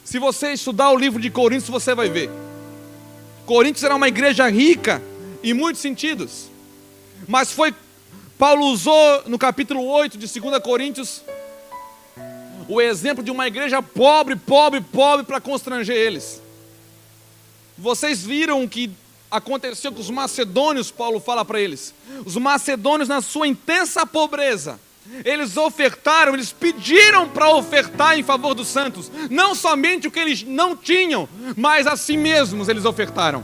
se você estudar o livro de Coríntios, você vai ver. Coríntios era uma igreja rica em muitos sentidos, mas Paulo usou no capítulo 8 de 2 Coríntios o exemplo de uma igreja pobre para constranger eles. Vocês viram o que aconteceu com os macedônios? Paulo fala para eles. Os macedônios, na sua intensa pobreza, eles ofertaram, eles pediram para ofertar em favor dos santos, não somente o que eles não tinham, mas a si mesmos eles ofertaram.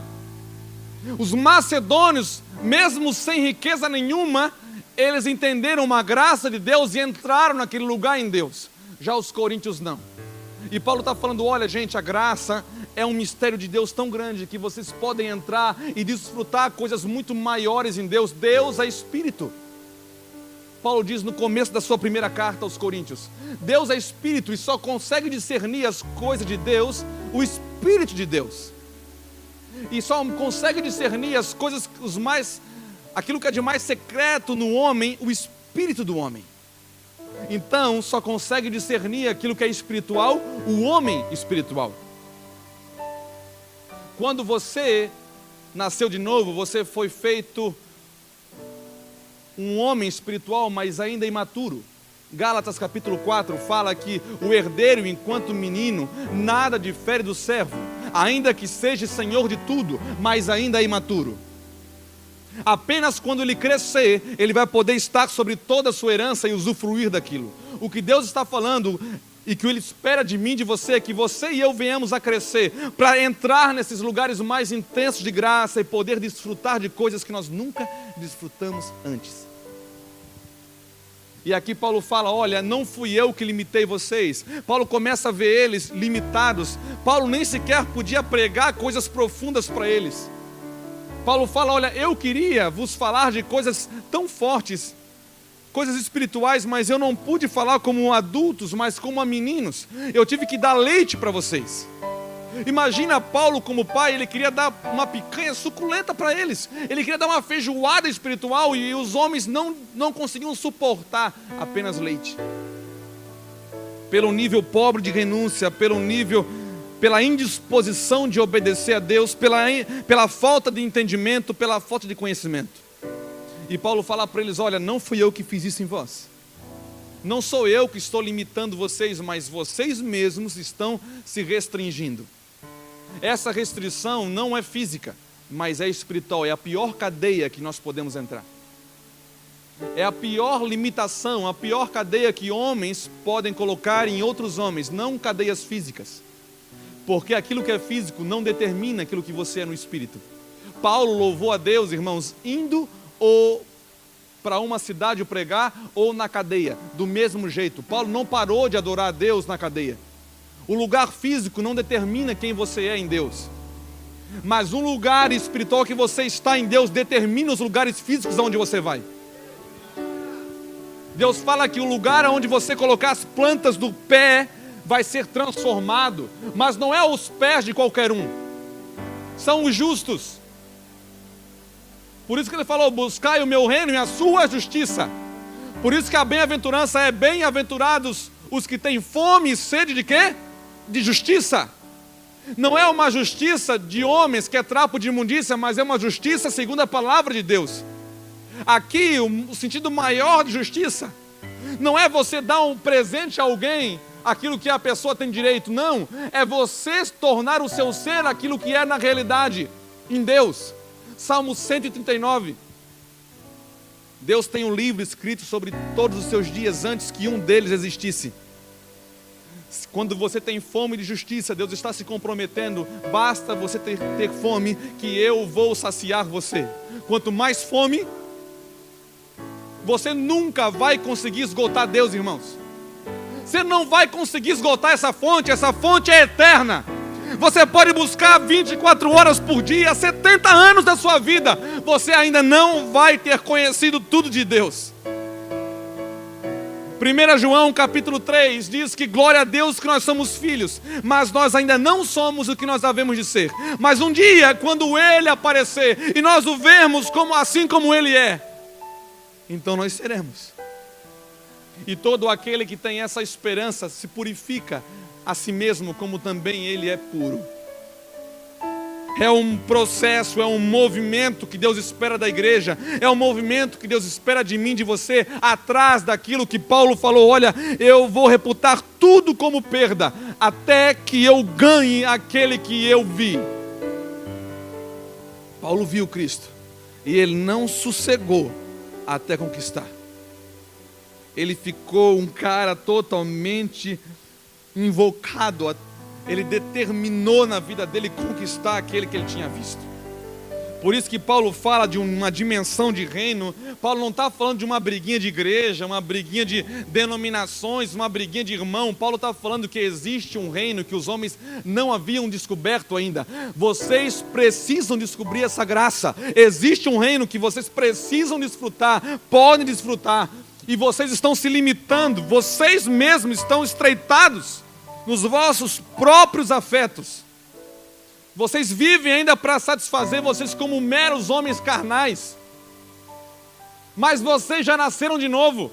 Os macedônios, mesmo sem riqueza nenhuma, eles entenderam uma graça de Deus e entraram naquele lugar em Deus. Já os coríntios não. E Paulo está falando: olha gente, a graça é um mistério de Deus tão grande que vocês podem entrar e desfrutar coisas muito maiores em Deus. Deus é Espírito. Paulo diz no começo da sua primeira carta aos Coríntios: Deus é Espírito e só consegue discernir as coisas de Deus o Espírito de Deus. E só consegue discernir as coisas, aquilo que é de mais secreto no homem, o Espírito do homem. Então só consegue discernir aquilo que é espiritual, o homem espiritual. Quando você nasceu de novo, você foi feito um homem espiritual, mas ainda imaturo. Gálatas capítulo 4 fala que o herdeiro, enquanto menino, nada difere do servo, ainda que seja senhor de tudo, mas ainda é imaturo. Apenas quando ele crescer, ele vai poder estar sobre toda a sua herança e usufruir daquilo. O que Deus está falando e que Ele espera de mim e de você é que você e eu venhamos a crescer para entrar nesses lugares mais intensos de graça e poder desfrutar de coisas que nós nunca desfrutamos antes. E aqui Paulo fala, olha, não fui eu que limitei vocês. Paulo começa a ver eles limitados. Paulo nem sequer podia pregar coisas profundas para eles. Paulo fala, olha, eu queria vos falar de coisas tão fortes, coisas espirituais, mas eu não pude falar como adultos, mas como a meninos. Eu tive que dar leite para vocês. Imagina Paulo como pai, ele queria dar uma picanha suculenta para eles. Ele queria dar uma feijoada espiritual e os homens não conseguiam suportar apenas leite. Pelo nível pobre de renúncia, pela indisposição de obedecer a Deus, pela falta de entendimento, pela falta de conhecimento. E Paulo fala para eles, olha, não fui eu que fiz isso em vós. Não sou eu que estou limitando vocês, mas vocês mesmos estão se restringindo. Essa restrição não é física, mas é espiritual, é a pior cadeia que nós podemos entrar. É a pior limitação, a pior cadeia que homens podem colocar em outros homens, não cadeias físicas. Porque aquilo que é físico não determina aquilo que você é no espírito. Paulo louvou a Deus, irmãos, indo ou para uma cidade pregar ou na cadeia, do mesmo jeito. Paulo não parou de adorar a Deus na cadeia. O lugar físico não determina quem você é em Deus, mas um lugar espiritual que você está em Deus determina os lugares físicos aonde você vai. Deus fala que o lugar onde você colocar as plantas do pé vai ser transformado, mas não é os pés de qualquer um, são os justos. Por isso que ele falou, buscai o meu reino e a sua justiça. Por isso que a bem-aventurança é bem-aventurados os que têm fome e sede de quê? De justiça. Não é uma justiça de homens que é trapo de imundícia, mas é uma justiça segundo a palavra de Deus. Aqui o sentido maior de justiça não é você dar um presente a alguém aquilo que a pessoa tem direito, não, é você tornar o seu ser aquilo que é na realidade em Deus. Salmo 139. Deus tem um livro escrito sobre todos os seus dias antes que um deles existisse. Quando você tem fome de justiça, Deus está se comprometendo, basta você ter fome que eu vou saciar você. Quanto mais fome, você nunca vai conseguir esgotar Deus, irmãos. Você não vai conseguir esgotar essa fonte é eterna. Você pode buscar 24 horas por dia, 70 anos da sua vida, você ainda não vai ter conhecido tudo de Deus. 1 João capítulo 3 diz que glória a Deus que nós somos filhos, mas nós ainda não somos o que nós havemos de ser. Mas um dia, quando Ele aparecer e nós o vermos assim como Ele é, então nós seremos. E todo aquele que tem essa esperança se purifica a si mesmo, como também ele é puro. É um processo, é um movimento que Deus espera da igreja, é um movimento que Deus espera de mim, de você, atrás daquilo que Paulo falou, olha, eu vou reputar tudo como perda, até que eu ganhe aquele que eu vi. Paulo viu Cristo, e ele não sossegou até conquistar. Ele ficou um cara totalmente invocado, ele determinou na vida dele conquistar aquele que ele tinha visto. Por isso que Paulo fala de uma dimensão de reino. Paulo não está falando de uma briguinha de igreja, uma briguinha de denominações, uma briguinha de irmão. Paulo está falando que existe um reino que os homens não haviam descoberto ainda. Vocês precisam descobrir essa graça. Existe um reino que vocês precisam desfrutar, podem desfrutar, e vocês estão se limitando, vocês mesmos estão estreitados nos vossos próprios afetos. Vocês vivem ainda para satisfazer vocês como meros homens carnais. Mas vocês já nasceram de novo.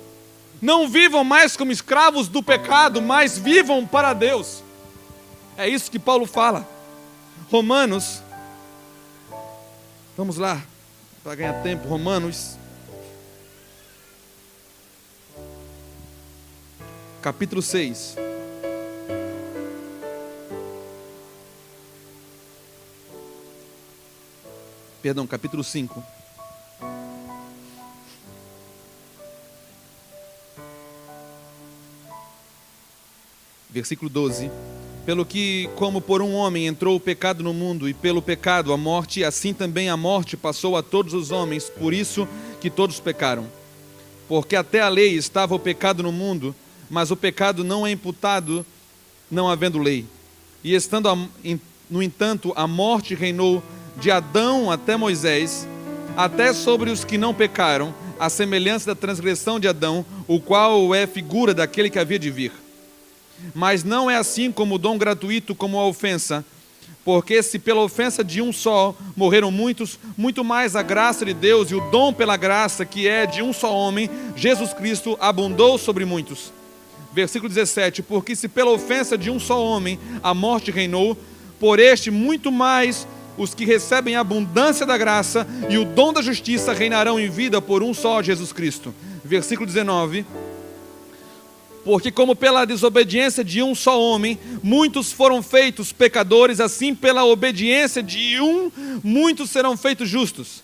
Não vivam mais como escravos do pecado, mas vivam para Deus. É isso que Paulo fala. Romanos, vamos lá, para ganhar tempo, Romanos capítulo 6. Perdão, capítulo 5. Versículo 12. Pelo que, como por um homem entrou o pecado no mundo, e pelo pecado a morte, assim também a morte passou a todos os homens, por isso que todos pecaram. Porque até a lei estava o pecado no mundo, mas o pecado não é imputado, não havendo lei. E estando, no entanto, a morte reinou de Adão até Moisés, até sobre os que não pecaram, a semelhança da transgressão de Adão, o qual é figura daquele que havia de vir. Mas não é assim como o dom gratuito, como a ofensa, porque se pela ofensa de um só morreram muitos, muito mais a graça de Deus e o dom pela graça, que é de um só homem, Jesus Cristo, abundou sobre muitos. Versículo 17, porque se pela ofensa de um só homem a morte reinou, por este muito mais os que recebem a abundância da graça e o dom da justiça reinarão em vida por um só Jesus Cristo. Versículo 19, porque como pela desobediência de um só homem, muitos foram feitos pecadores, assim pela obediência de um, muitos serão feitos justos.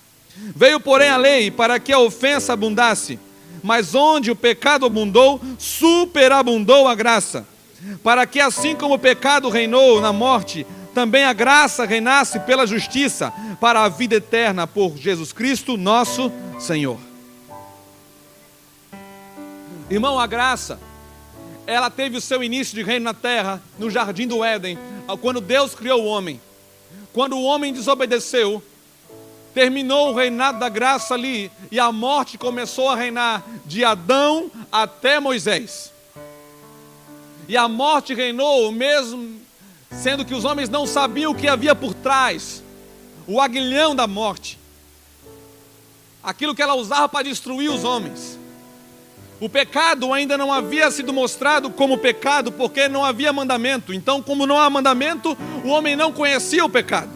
Veio, porém, a lei para que a ofensa abundasse, mas onde o pecado abundou, superabundou a graça, para que assim como o pecado reinou na morte, também a graça reinasse pela justiça, para a vida eterna por Jesus Cristo, nosso Senhor. Irmão, a graça, ela teve o seu início de reino na terra, no jardim do Éden, quando Deus criou o homem. Quando o homem desobedeceu, terminou o reinado da graça ali, e a morte começou a reinar de Adão até Moisés. E a morte reinou mesmo, sendo que os homens não sabiam o que havia por trás, o aguilhão da morte, aquilo que ela usava para destruir os homens. O pecado ainda não havia sido mostrado como pecado, porque não havia mandamento. Então, como não há mandamento, o homem não conhecia o pecado.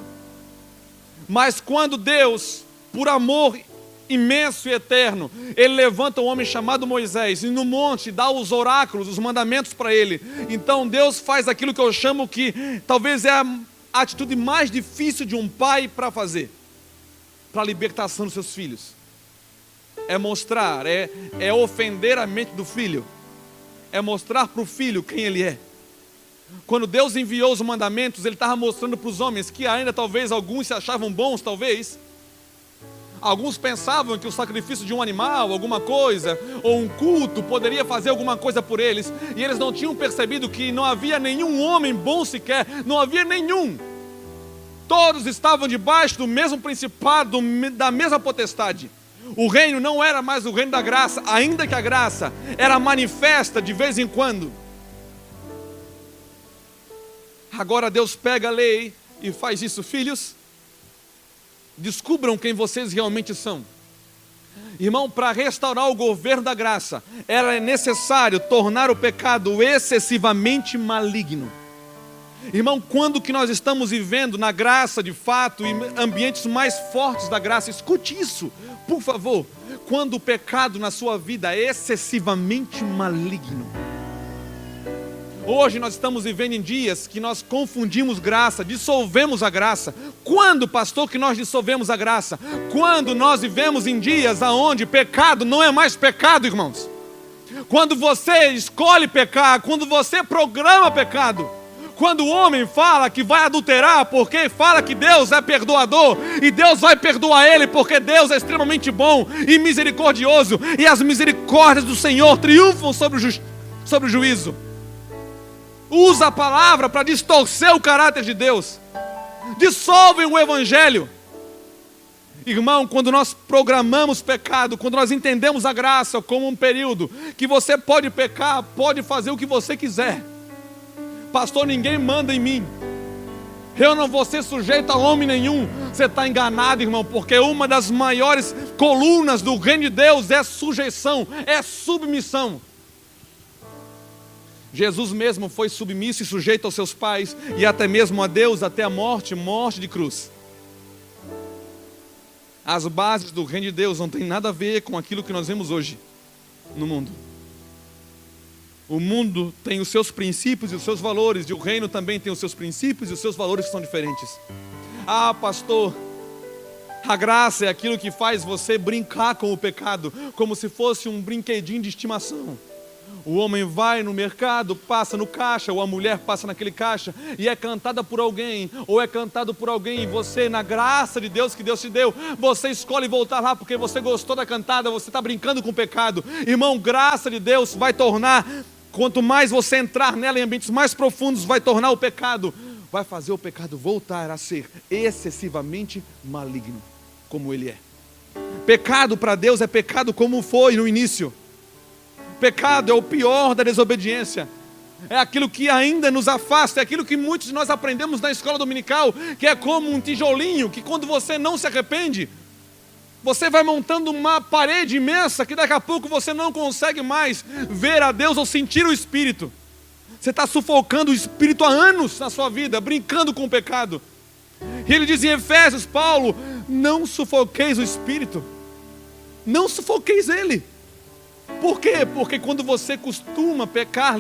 Mas quando Deus, por amor imenso e eterno, Ele levanta um homem chamado Moisés, e no monte dá os oráculos, os mandamentos para ele. Então Deus faz aquilo que eu chamo que talvez é a atitude mais difícil de um pai para fazer, para a libertação dos seus filhos. É mostrar, é ofender a mente do filho, é mostrar para o filho quem ele é. Quando Deus enviou os mandamentos, Ele estava mostrando para os homens que ainda talvez alguns se achavam bons, talvez. Alguns pensavam que o sacrifício de um animal, alguma coisa, ou um culto, poderia fazer alguma coisa por eles, e eles não tinham percebido que não havia nenhum homem bom sequer, não havia nenhum. Todos estavam debaixo do mesmo principado, da mesma potestade. O reino não era mais o reino da graça, ainda que a graça era manifesta de vez em quando. Agora Deus pega a lei e faz isso. Filhos, descubram quem vocês realmente são. Irmão, para restaurar o governo da graça, era necessário tornar o pecado excessivamente maligno. Irmão, quando que nós estamos vivendo na graça de fato, em ambientes mais fortes da graça, escute isso, por favor. Quando o pecado na sua vida é excessivamente maligno. Hoje nós estamos vivendo em dias que nós confundimos graça, dissolvemos a graça. Quando, pastor, que nós dissolvemos a graça? Quando nós vivemos em dias onde pecado não é mais pecado, irmãos. Quando você escolhe pecar, quando você programa pecado. Quando o homem fala que vai adulterar porque fala que Deus é perdoador, e Deus vai perdoar ele porque Deus é extremamente bom e misericordioso, e as misericórdias do Senhor triunfam sobre o juízo. Usa a palavra para distorcer o caráter de Deus. Dissolvem o evangelho. Irmão, quando nós programamos pecado, quando nós entendemos a graça como um período que você pode pecar, pode fazer o que você quiser. Pastor, ninguém manda em mim. Eu não vou ser sujeito a homem nenhum. Você está enganado, irmão, porque uma das maiores colunas do reino de Deus é sujeição, é submissão. Jesus mesmo foi submisso e sujeito aos seus pais, e até mesmo a Deus, até a morte de cruz. As bases do reino de Deus não tem nada a ver com aquilo que nós vemos hoje no mundo. O mundo tem os seus princípios e os seus valores, e o reino também tem os seus princípios e os seus valores que são diferentes. Ah, pastor, a graça é aquilo que faz você brincar com o pecado, como se fosse um brinquedinho de estimação. O homem vai no mercado, passa no caixa, ou a mulher passa naquele caixa e é cantada por alguém, ou é cantado por alguém, e você, na graça de Deus que Deus te deu, você escolhe voltar lá porque você gostou da cantada, você está brincando com o pecado. Irmão, graça de Deus vai tornar, quanto mais você entrar nela em ambientes mais profundos, vai tornar o pecado, vai fazer o pecado voltar a ser excessivamente maligno, como ele é. Pecado para Deus é pecado como foi no início. Pecado é o pior da desobediência. É aquilo que ainda nos afasta, é aquilo que muitos de nós aprendemos na escola dominical, que é como um tijolinho, que quando você não se arrepende, você vai montando uma parede imensa, que daqui a pouco você não consegue mais ver a Deus ou sentir o Espírito. Você está sufocando o Espírito há anos na sua vida, brincando com o pecado. E ele diz em Efésios, Paulo, não sufoqueis o Espírito, não sufoqueis ele. Por quê? Porque quando você costuma pecar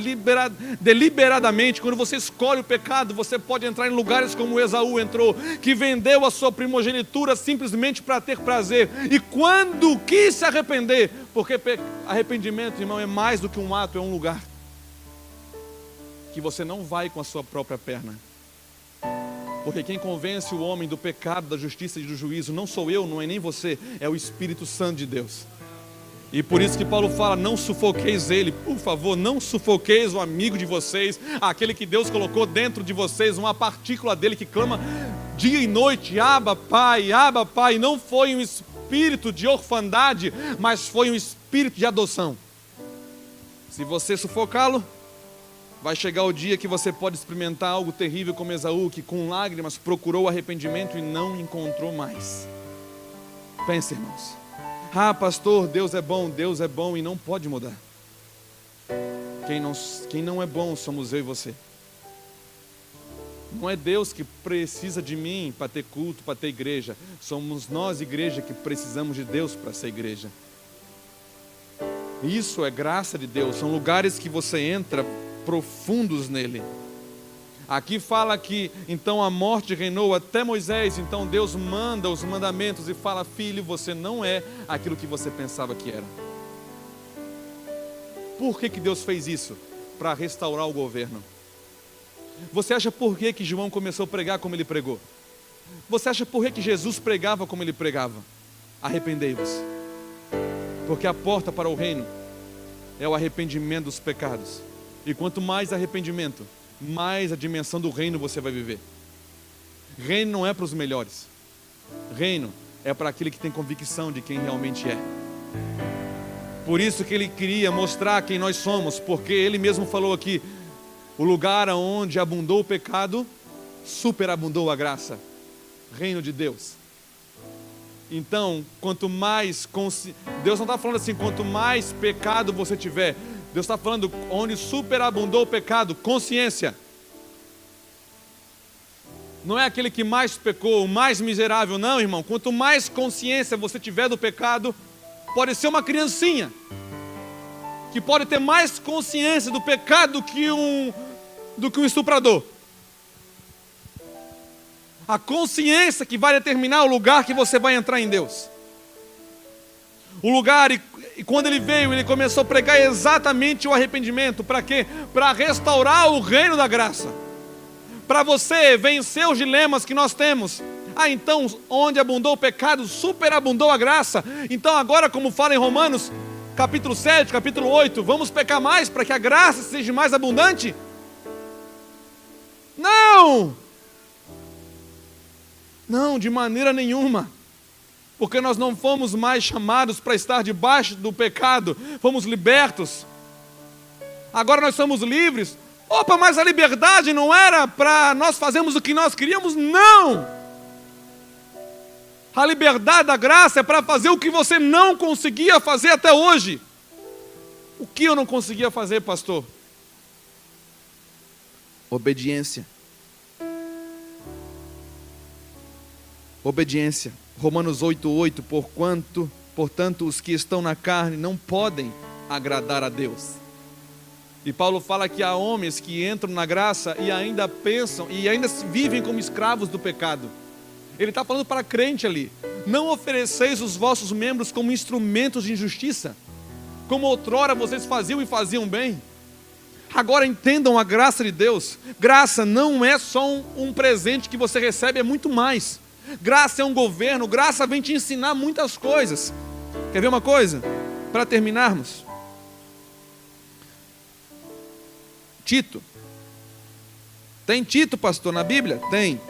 deliberadamente, quando você escolhe o pecado, você pode entrar em lugares como Esaú entrou, que vendeu a sua primogenitura simplesmente para ter prazer, e quando quis se arrepender, porque arrependimento, irmão, é mais do que um ato, é um lugar, que você não vai com a sua própria perna, porque quem convence o homem do pecado, da justiça e do juízo, não sou eu, não é nem você, é o Espírito Santo de Deus. E por isso que Paulo fala, não sufoqueis ele, por favor, não sufoqueis o amigo de vocês, aquele que Deus colocou dentro de vocês, uma partícula dele que clama dia e noite, Abba Pai, Abba Pai. Não foi um espírito de orfandade, mas foi um espírito de adoção. Se você sufocá-lo, vai chegar o dia que você pode experimentar algo terrível como Esaú, que com lágrimas procurou arrependimento e não encontrou mais. Pense, irmãos. Ah, pastor, Deus é bom e não pode mudar. Quem não é bom somos eu e você. Não é Deus que precisa de mim para ter culto, para ter igreja. Somos nós, igreja, que precisamos de Deus para ser igreja. Isso é graça de Deus. São lugares que você entra profundos nele. Aqui fala que então a morte reinou até Moisés. Então Deus manda os mandamentos e fala, filho, você não é aquilo que você pensava que era. Por que Deus fez isso? Para restaurar o governo. Você acha por que João começou a pregar como ele pregou? Você acha por que Jesus pregava como ele pregava? Arrependei-vos. Porque a porta para o reino é o arrependimento dos pecados. E quanto mais arrependimento, mais a dimensão do reino você vai viver. Reino não é para os melhores. Reino é para aquele que tem convicção de quem realmente é. Por isso que ele queria mostrar quem nós somos, porque ele mesmo falou aqui, o lugar onde abundou o pecado, superabundou a graça. Reino de Deus. Então, quanto mais Deus não está falando assim, quanto mais pecado você tiver, Deus está falando onde superabundou o pecado, consciência. Não é aquele que mais pecou, o mais miserável, não, irmão. Quanto mais consciência você tiver do pecado, pode ser uma criancinha, que pode ter mais consciência do pecado do que um estuprador. A consciência que vai determinar o lugar que você vai entrar em Deus. O lugar, e quando ele veio, ele começou a pregar exatamente o arrependimento. Para quê? Para restaurar o reino da graça. Para você vencer os dilemas que nós temos. Então, onde abundou o pecado, superabundou a graça. Então agora, como fala em Romanos, capítulo 7, capítulo 8, vamos pecar mais para que a graça seja mais abundante? Não! Não, de maneira nenhuma. Porque nós não fomos mais chamados para estar debaixo do pecado, fomos libertos. Agora nós somos livres. Opa, mas a liberdade não era para nós fazermos o que nós queríamos? Não! A liberdade da graça é para fazer o que você não conseguia fazer até hoje. O que eu não conseguia fazer, pastor? Obediência. Obediência. Romanos 8:8, portanto, os que estão na carne não podem agradar a Deus. E Paulo fala que há homens que entram na graça e ainda pensam, e ainda vivem como escravos do pecado. Ele está falando para crente ali, não ofereceis os vossos membros como instrumentos de injustiça. como outrora vocês faziam e faziam bem. Agora entendam a graça de Deus. Graça não é só um presente que você recebe, é muito mais. Graça é um governo, graça vem te ensinar muitas coisas. Quer ver uma coisa? Para terminarmos. Tito. Tem Tito, pastor, na Bíblia? Tem.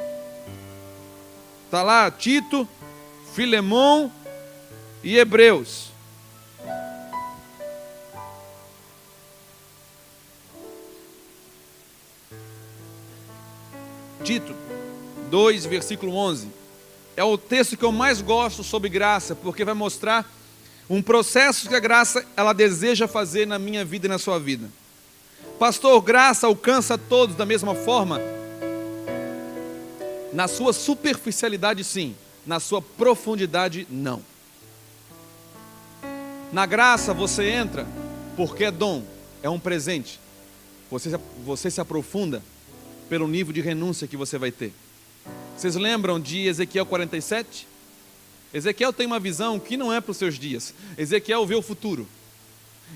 Está lá Tito, Filemão e Hebreus. Tito 2, versículo 11. É o texto que eu mais gosto sobre graça, porque vai mostrar um processo que a graça ela deseja fazer na minha vida e na sua vida. Pastor, graça alcança todos da mesma forma? Na sua superficialidade, sim. Na sua profundidade, não. Na graça você entra porque é dom, é um presente. Você se aprofunda pelo nível de renúncia que você vai ter. Vocês lembram de Ezequiel 47? Ezequiel tem uma visão que não é para os seus dias. Ezequiel vê o futuro.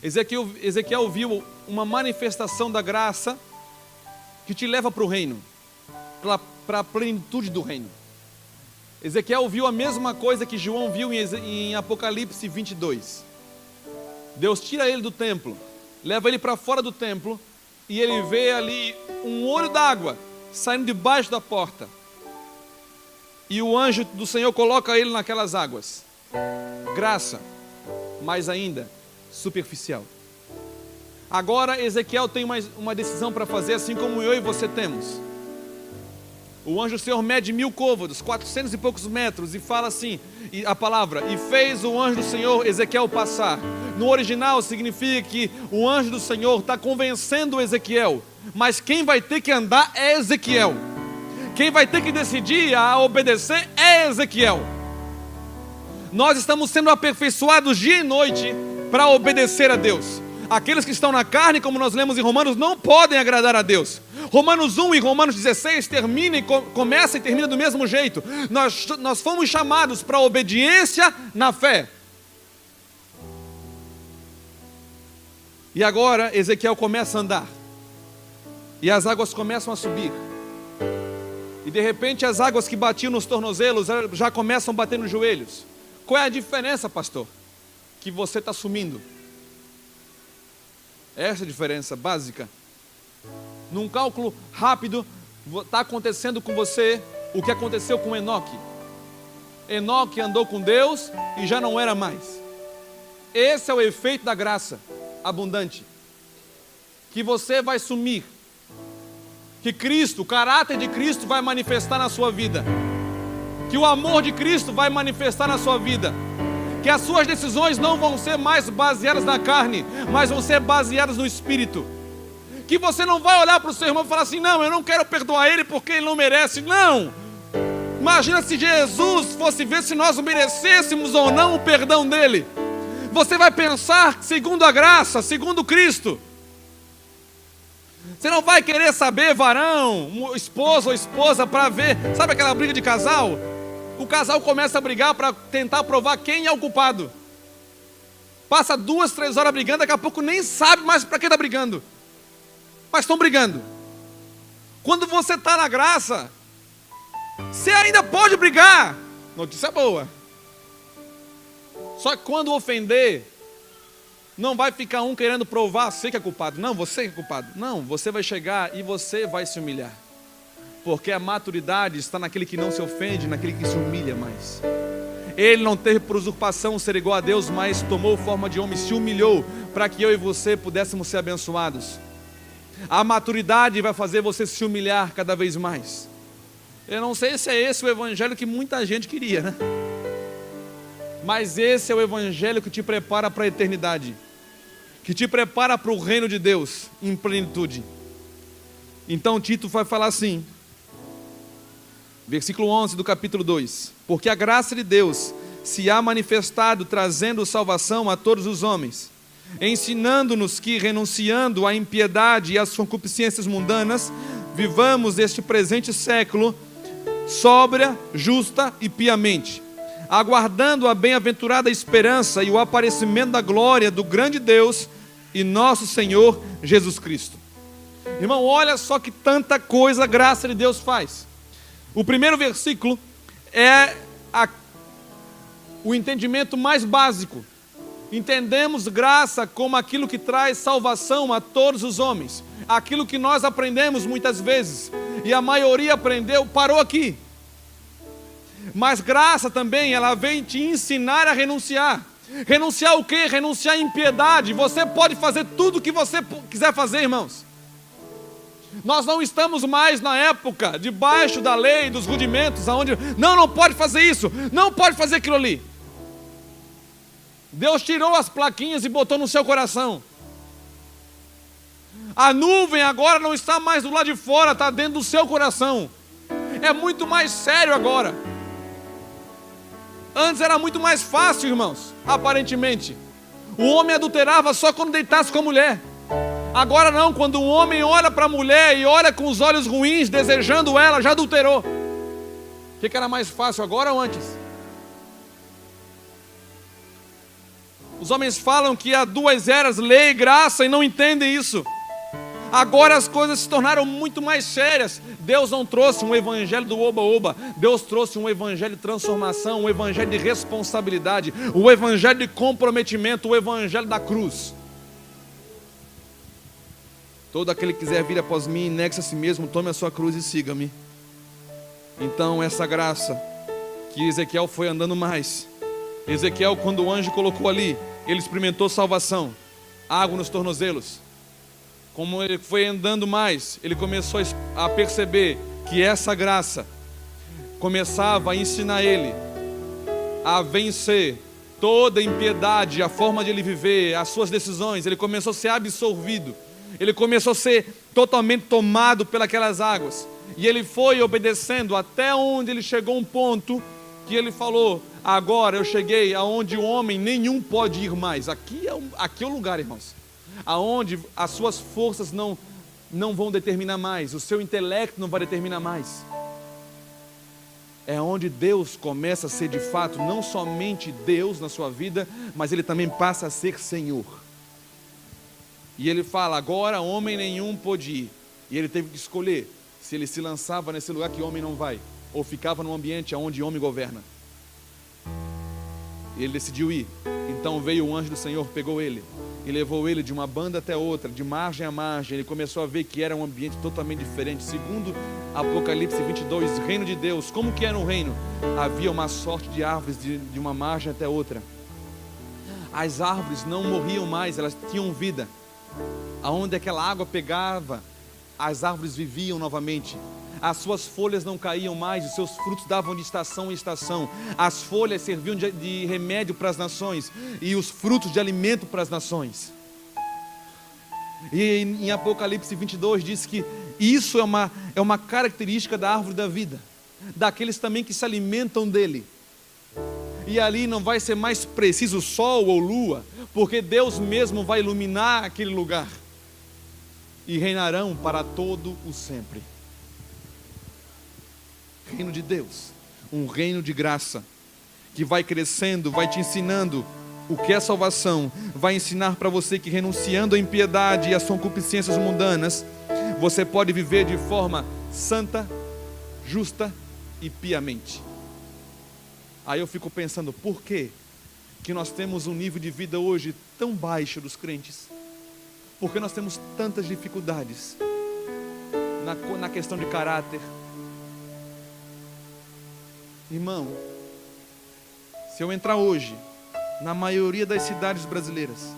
Ezequiel viu uma manifestação da graça que te leva para o reino, para a plenitude do reino. Ezequiel viu a mesma coisa que João viu em Apocalipse 22. Deus tira ele do templo, leva ele para fora do templo, e ele vê ali um olho d'água saindo debaixo da porta. E o anjo do Senhor coloca ele naquelas águas. Graça, mas ainda superficial. Agora Ezequiel tem uma decisão para fazer, assim como eu e você temos. O anjo do Senhor mede 1000 côvados, 400 e poucos metros, e fala assim, a palavra, e fez o anjo do Senhor Ezequiel passar. No original significa que o anjo do Senhor está convencendo Ezequiel, mas quem vai ter que andar é Ezequiel. Quem vai ter que decidir a obedecer é Ezequiel. Nós estamos sendo aperfeiçoados dia e noite para obedecer a Deus. Aqueles que estão na carne, como nós lemos em Romanos, não podem agradar a Deus. Romanos 1 e Romanos 16 começa e termina do mesmo jeito. Nós fomos chamados para a obediência na fé. E agora Ezequiel começa a andar. E as águas começam a subir. E de repente as águas que batiam nos tornozelos já começam a bater nos joelhos. Qual é a diferença, pastor? Que você está sumindo. Essa é a diferença básica. Num cálculo rápido, está acontecendo com você o que aconteceu com Enoque. Enoque andou com Deus e já não era mais. Esse é o efeito da graça abundante. Que você vai sumir. Que Cristo, o caráter de Cristo vai manifestar na sua vida. Que o amor de Cristo vai manifestar na sua vida. Que as suas decisões não vão ser mais baseadas na carne, mas vão ser baseadas no Espírito. Que você não vai olhar para o seu irmão e falar assim, não, eu não quero perdoar ele porque ele não merece. Não! Imagina se Jesus fosse ver se nós merecêssemos ou não o perdão dele. Você vai pensar segundo a graça, segundo Cristo. Você não vai querer saber, varão, esposo ou esposa, para ver, sabe aquela briga de casal? O casal começa a brigar para tentar provar quem é o culpado. Passa 2, 3 horas brigando, daqui a pouco nem sabe mais para que está brigando. Mas estão brigando. Quando você está na graça, você ainda pode brigar. Notícia boa. Só que quando ofender, não vai ficar um querendo provar você que é culpado. Não, você que é culpado. Não, você vai chegar e você vai se humilhar. Porque a maturidade está naquele que não se ofende, naquele que se humilha mais. Ele não teve por usurpação ser igual a Deus, mas tomou forma de homem, se humilhou para que eu e você pudéssemos ser abençoados. A maturidade vai fazer você se humilhar cada vez mais. Eu não sei se é esse o evangelho que muita gente queria, né? Mas esse é o evangelho que te prepara para a eternidade, que te prepara para o reino de Deus em plenitude. Então Tito vai falar assim, versículo 11 do capítulo 2: porque a graça de Deus se há manifestado, trazendo salvação a todos os homens, ensinando-nos que, renunciando à impiedade e às concupiscências mundanas, vivamos este presente século sóbria, justa e piamente, aguardando a bem-aventurada esperança e o aparecimento da glória do grande Deus e nosso Senhor Jesus Cristo. Irmão, olha só que tanta coisa a graça de Deus faz. O primeiro versículo é o entendimento mais básico. Entendemos graça como aquilo que traz salvação a todos os homens. Aquilo que nós aprendemos muitas vezes, e a maioria aprendeu, parou aqui. Mas graça também, ela vem te ensinar a renunciar. Renunciar o quê? Renunciar à impiedade. Você pode fazer tudo o que você quiser fazer, irmãos. Nós não estamos mais na época debaixo da lei, dos rudimentos, aonde não pode fazer isso, não pode fazer aquilo ali. Deus tirou as plaquinhas e botou no seu coração. A nuvem agora não está mais do lado de fora, está dentro do seu coração. É muito mais sério agora. Antes era muito mais fácil, irmãos, aparentemente. O homem adulterava só quando deitasse com a mulher. Agora não, quando um homem olha para a mulher e olha com os olhos ruins, desejando ela, já adulterou. O que era mais fácil, agora ou antes? Os homens falam que há duas eras, lei e graça, e não entendem isso. Agora as coisas se tornaram muito mais sérias. Deus não trouxe um evangelho do oba-oba. Deus trouxe um evangelho de transformação, um evangelho de responsabilidade, um evangelho de comprometimento, o evangelho da cruz. Todo aquele que quiser vir após mim, negue-se a si mesmo, tome a sua cruz e siga-me. Então essa graça que Ezequiel foi andando mais. Ezequiel, quando o anjo colocou ali, ele experimentou salvação, água nos tornozelos. Como ele foi andando mais, ele começou a perceber que essa graça começava a ensinar ele a vencer toda a impiedade, a forma de ele viver, as suas decisões. Ele começou a ser absorvido, ele começou a ser totalmente tomado pelas águas. E ele foi obedecendo até onde ele chegou a um ponto que ele falou: agora eu cheguei aonde o homem nenhum pode ir mais. Aqui é o lugar, irmãos, aonde as suas forças não vão determinar mais, o seu intelecto não vai determinar mais. É onde Deus começa a ser de fato não somente Deus na sua vida, mas Ele também passa a ser Senhor. E ele fala: agora homem nenhum pôde ir. E ele teve que escolher se ele se lançava nesse lugar que homem não vai, ou ficava num ambiente onde homem governa. E ele decidiu ir. Então veio o anjo do Senhor, pegou ele e levou ele de uma banda até outra, de margem a margem. Ele começou a ver que era um ambiente totalmente diferente. Segundo Apocalipse 22, reino de Deus. Como que era um reino? Havia uma sorte de árvores de uma margem até outra. As árvores não morriam mais, elas tinham vida. Aonde aquela água pegava, as árvores viviam novamente. As suas folhas não caíam mais, os seus frutos davam de estação em estação. As folhas serviam de remédio para as nações, e os frutos de alimento para as nações. E em Apocalipse 22 diz que isso é uma característica da árvore da vida, daqueles também que se alimentam dele. E ali não vai ser mais preciso sol ou lua, porque Deus mesmo vai iluminar aquele lugar. E reinarão para todo o sempre. Reino de Deus, um reino de graça, que vai crescendo, vai te ensinando o que é salvação, vai ensinar para você que renunciando à impiedade e às concupiscências mundanas, você pode viver de forma santa, justa e piamente. Aí eu fico pensando, por que nós temos um nível de vida hoje tão baixo dos crentes? Por que nós temos tantas dificuldades na questão de caráter? Irmão, se eu entrar hoje na maioria das cidades brasileiras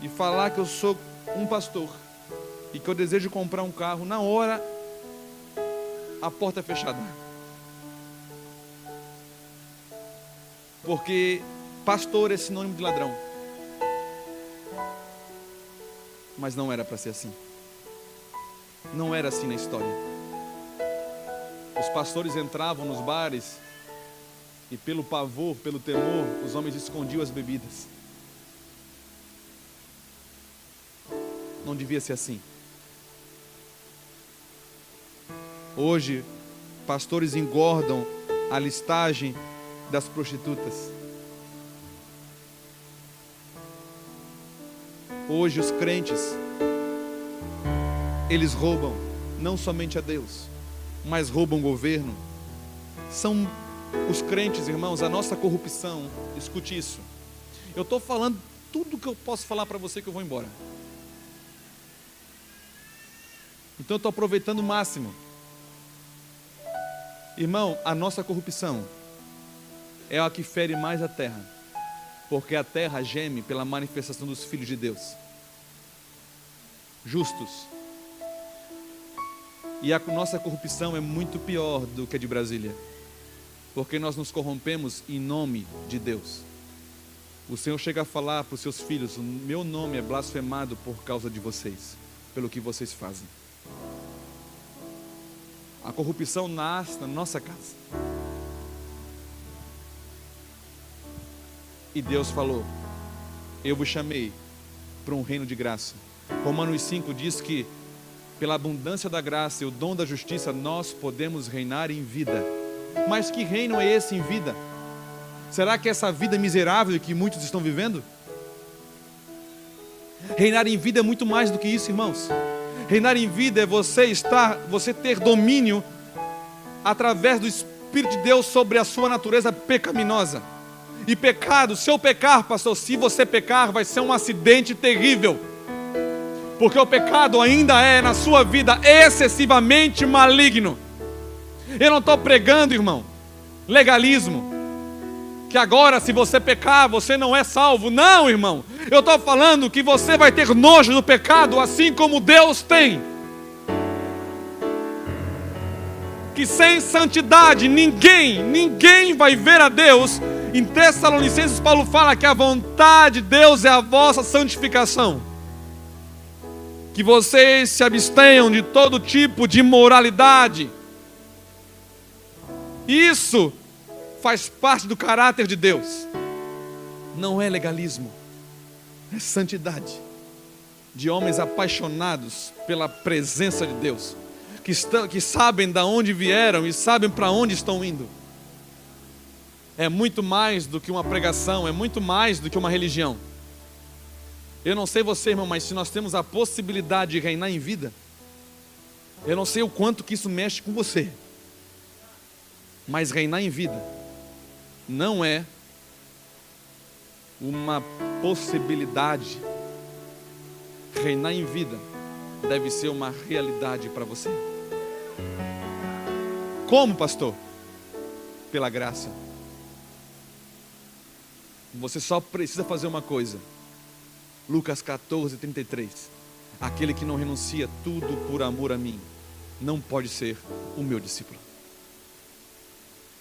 e falar que eu sou um pastor e que eu desejo comprar um carro, na hora a porta é fechada. Porque pastor é sinônimo de ladrão. Mas não era para ser assim. Não era assim na história. Os pastores entravam nos bares e pelo pavor, pelo temor, os homens escondiam as bebidas. Não devia ser assim. Hoje, pastores engordam a listagem das prostitutas. Hoje os crentes, eles roubam não somente a Deus, mas roubam o governo. São os crentes, irmãos, a nossa corrupção. Escute isso. Eu estou falando tudo que eu posso falar para você que eu vou embora. Então eu estou aproveitando o máximo. Irmão, a nossa corrupção é a que fere mais a terra, porque a terra geme pela manifestação dos filhos de Deus, justos. E a nossa corrupção é muito pior do que a de Brasília, porque nós nos corrompemos em nome de Deus. O Senhor chega a falar para os seus filhos: o meu nome é blasfemado por causa de vocês, pelo que vocês fazem. A corrupção nasce na nossa casa. E Deus falou: eu vos chamei para um reino de graça. Romanos 5 diz que pela abundância da graça e o dom da justiça nós podemos reinar em vida. Mas que reino é esse em vida? Será que essa vida miserável que muitos estão vivendo? Reinar em vida é muito mais do que isso, irmãos. Reinar em vida é você ter domínio através do Espírito de Deus sobre a sua natureza pecaminosa. E pecado, se eu pecar, pastor, se você pecar, vai ser um acidente terrível. Porque o pecado ainda é na sua vida excessivamente maligno. Eu não estou pregando, irmão, legalismo, que agora se você pecar, você não é salvo. Não, irmão, eu estou falando que você vai ter nojo do pecado, assim como Deus tem. Que sem santidade ninguém vai ver a Deus. Em Tessalonicenses Paulo fala que a vontade de Deus é a vossa santificação. Que vocês se abstenham de todo tipo de imoralidade. Isso faz parte do caráter de Deus. Não é legalismo, é santidade. De homens apaixonados pela presença de Deus, que sabem de onde vieram e sabem para onde estão indo. É muito mais do que uma pregação, é muito mais do que uma religião. Eu não sei você, irmão, mas se nós temos a possibilidade de reinar em vida, eu não sei o quanto que isso mexe com você. Mas reinar em vida não é uma possibilidade. Reinar em vida deve ser uma realidade para você. Como, pastor? Pela graça. Você só precisa fazer uma coisa. Lucas 14:33. Aquele que não renuncia tudo por amor a mim, não pode ser o meu discípulo.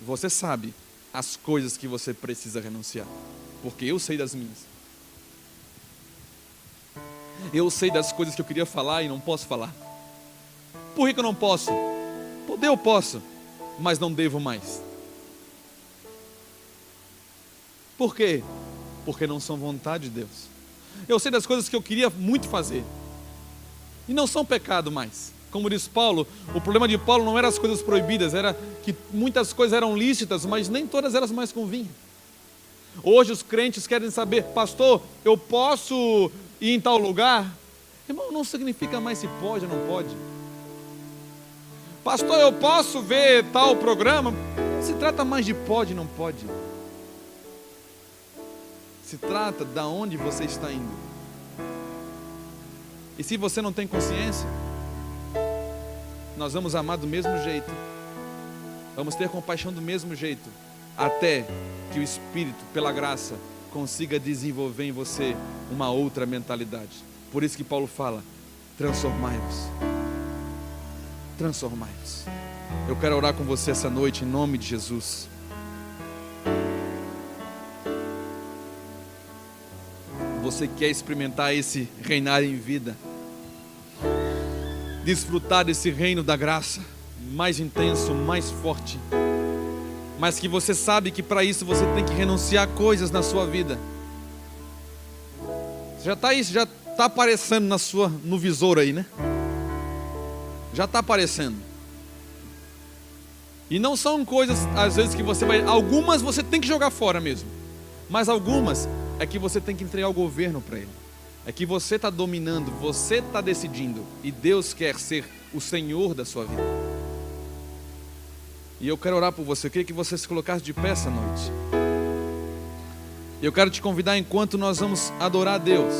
Você sabe as coisas que você precisa renunciar, porque eu sei das minhas. Eu sei das coisas que eu queria falar e não posso falar. Por que eu não posso? Poder eu posso, mas não devo mais. Por quê? Porque não são vontade de Deus. Eu sei das coisas que eu queria muito fazer e não são pecado mais. Como diz Paulo, o problema de Paulo não era as coisas proibidas, era que muitas coisas eram lícitas, mas nem todas elas mais convinham. Hoje os crentes querem saber: pastor, eu posso ir em tal lugar? Irmão, não significa mais se pode ou não pode. Pastor, eu posso ver tal programa? Não se trata mais de pode ou não pode. Se trata de onde você está indo. E se você não tem consciência, nós vamos amar do mesmo jeito, vamos ter compaixão do mesmo jeito, até que o Espírito, pela graça, consiga desenvolver em você uma outra mentalidade. Por isso que Paulo fala: transformai-vos. Transformai-vos. Eu quero orar com você essa noite em nome de Jesus. Você quer experimentar esse reinar em vida, desfrutar desse reino da graça, mais intenso, mais forte, mas que você sabe que para isso você tem que renunciar coisas na sua vida. Já está isso, já está aparecendo no visor aí, né? Já está aparecendo. E não são coisas, às vezes, que você vai... Algumas você tem que jogar fora mesmo. Mas algumas é que você tem que entregar o governo para Ele. É que você está dominando, você está decidindo. E Deus quer ser o Senhor da sua vida. E eu quero orar por você. Eu queria que você se colocasse de pé essa noite. Eu quero te convidar enquanto nós vamos adorar a Deus.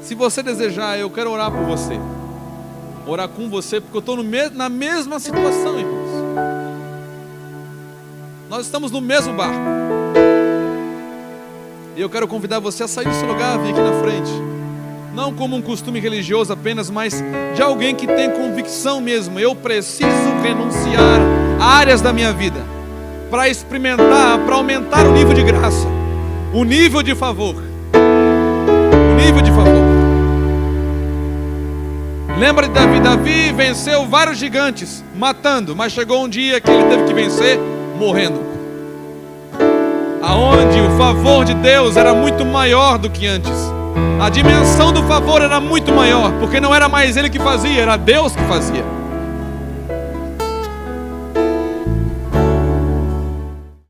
Se você desejar, eu quero orar por você. Orar com você, porque eu estou na mesma situação, irmãos. Nós estamos no mesmo barco. E eu quero convidar você a sair do seu lugar, vir aqui na frente. Não como um costume religioso apenas, mas de alguém que tem convicção mesmo. Eu preciso renunciar a áreas da minha vida para experimentar, para aumentar o nível de graça, o nível de favor. O nível de favor. Lembra de Davi? Davi venceu vários gigantes, matando, mas chegou um dia que ele teve que vencer morrendo. Aonde o favor de Deus era muito maior do que antes. A dimensão do favor era muito maior, porque não era mais ele que fazia, era Deus que fazia.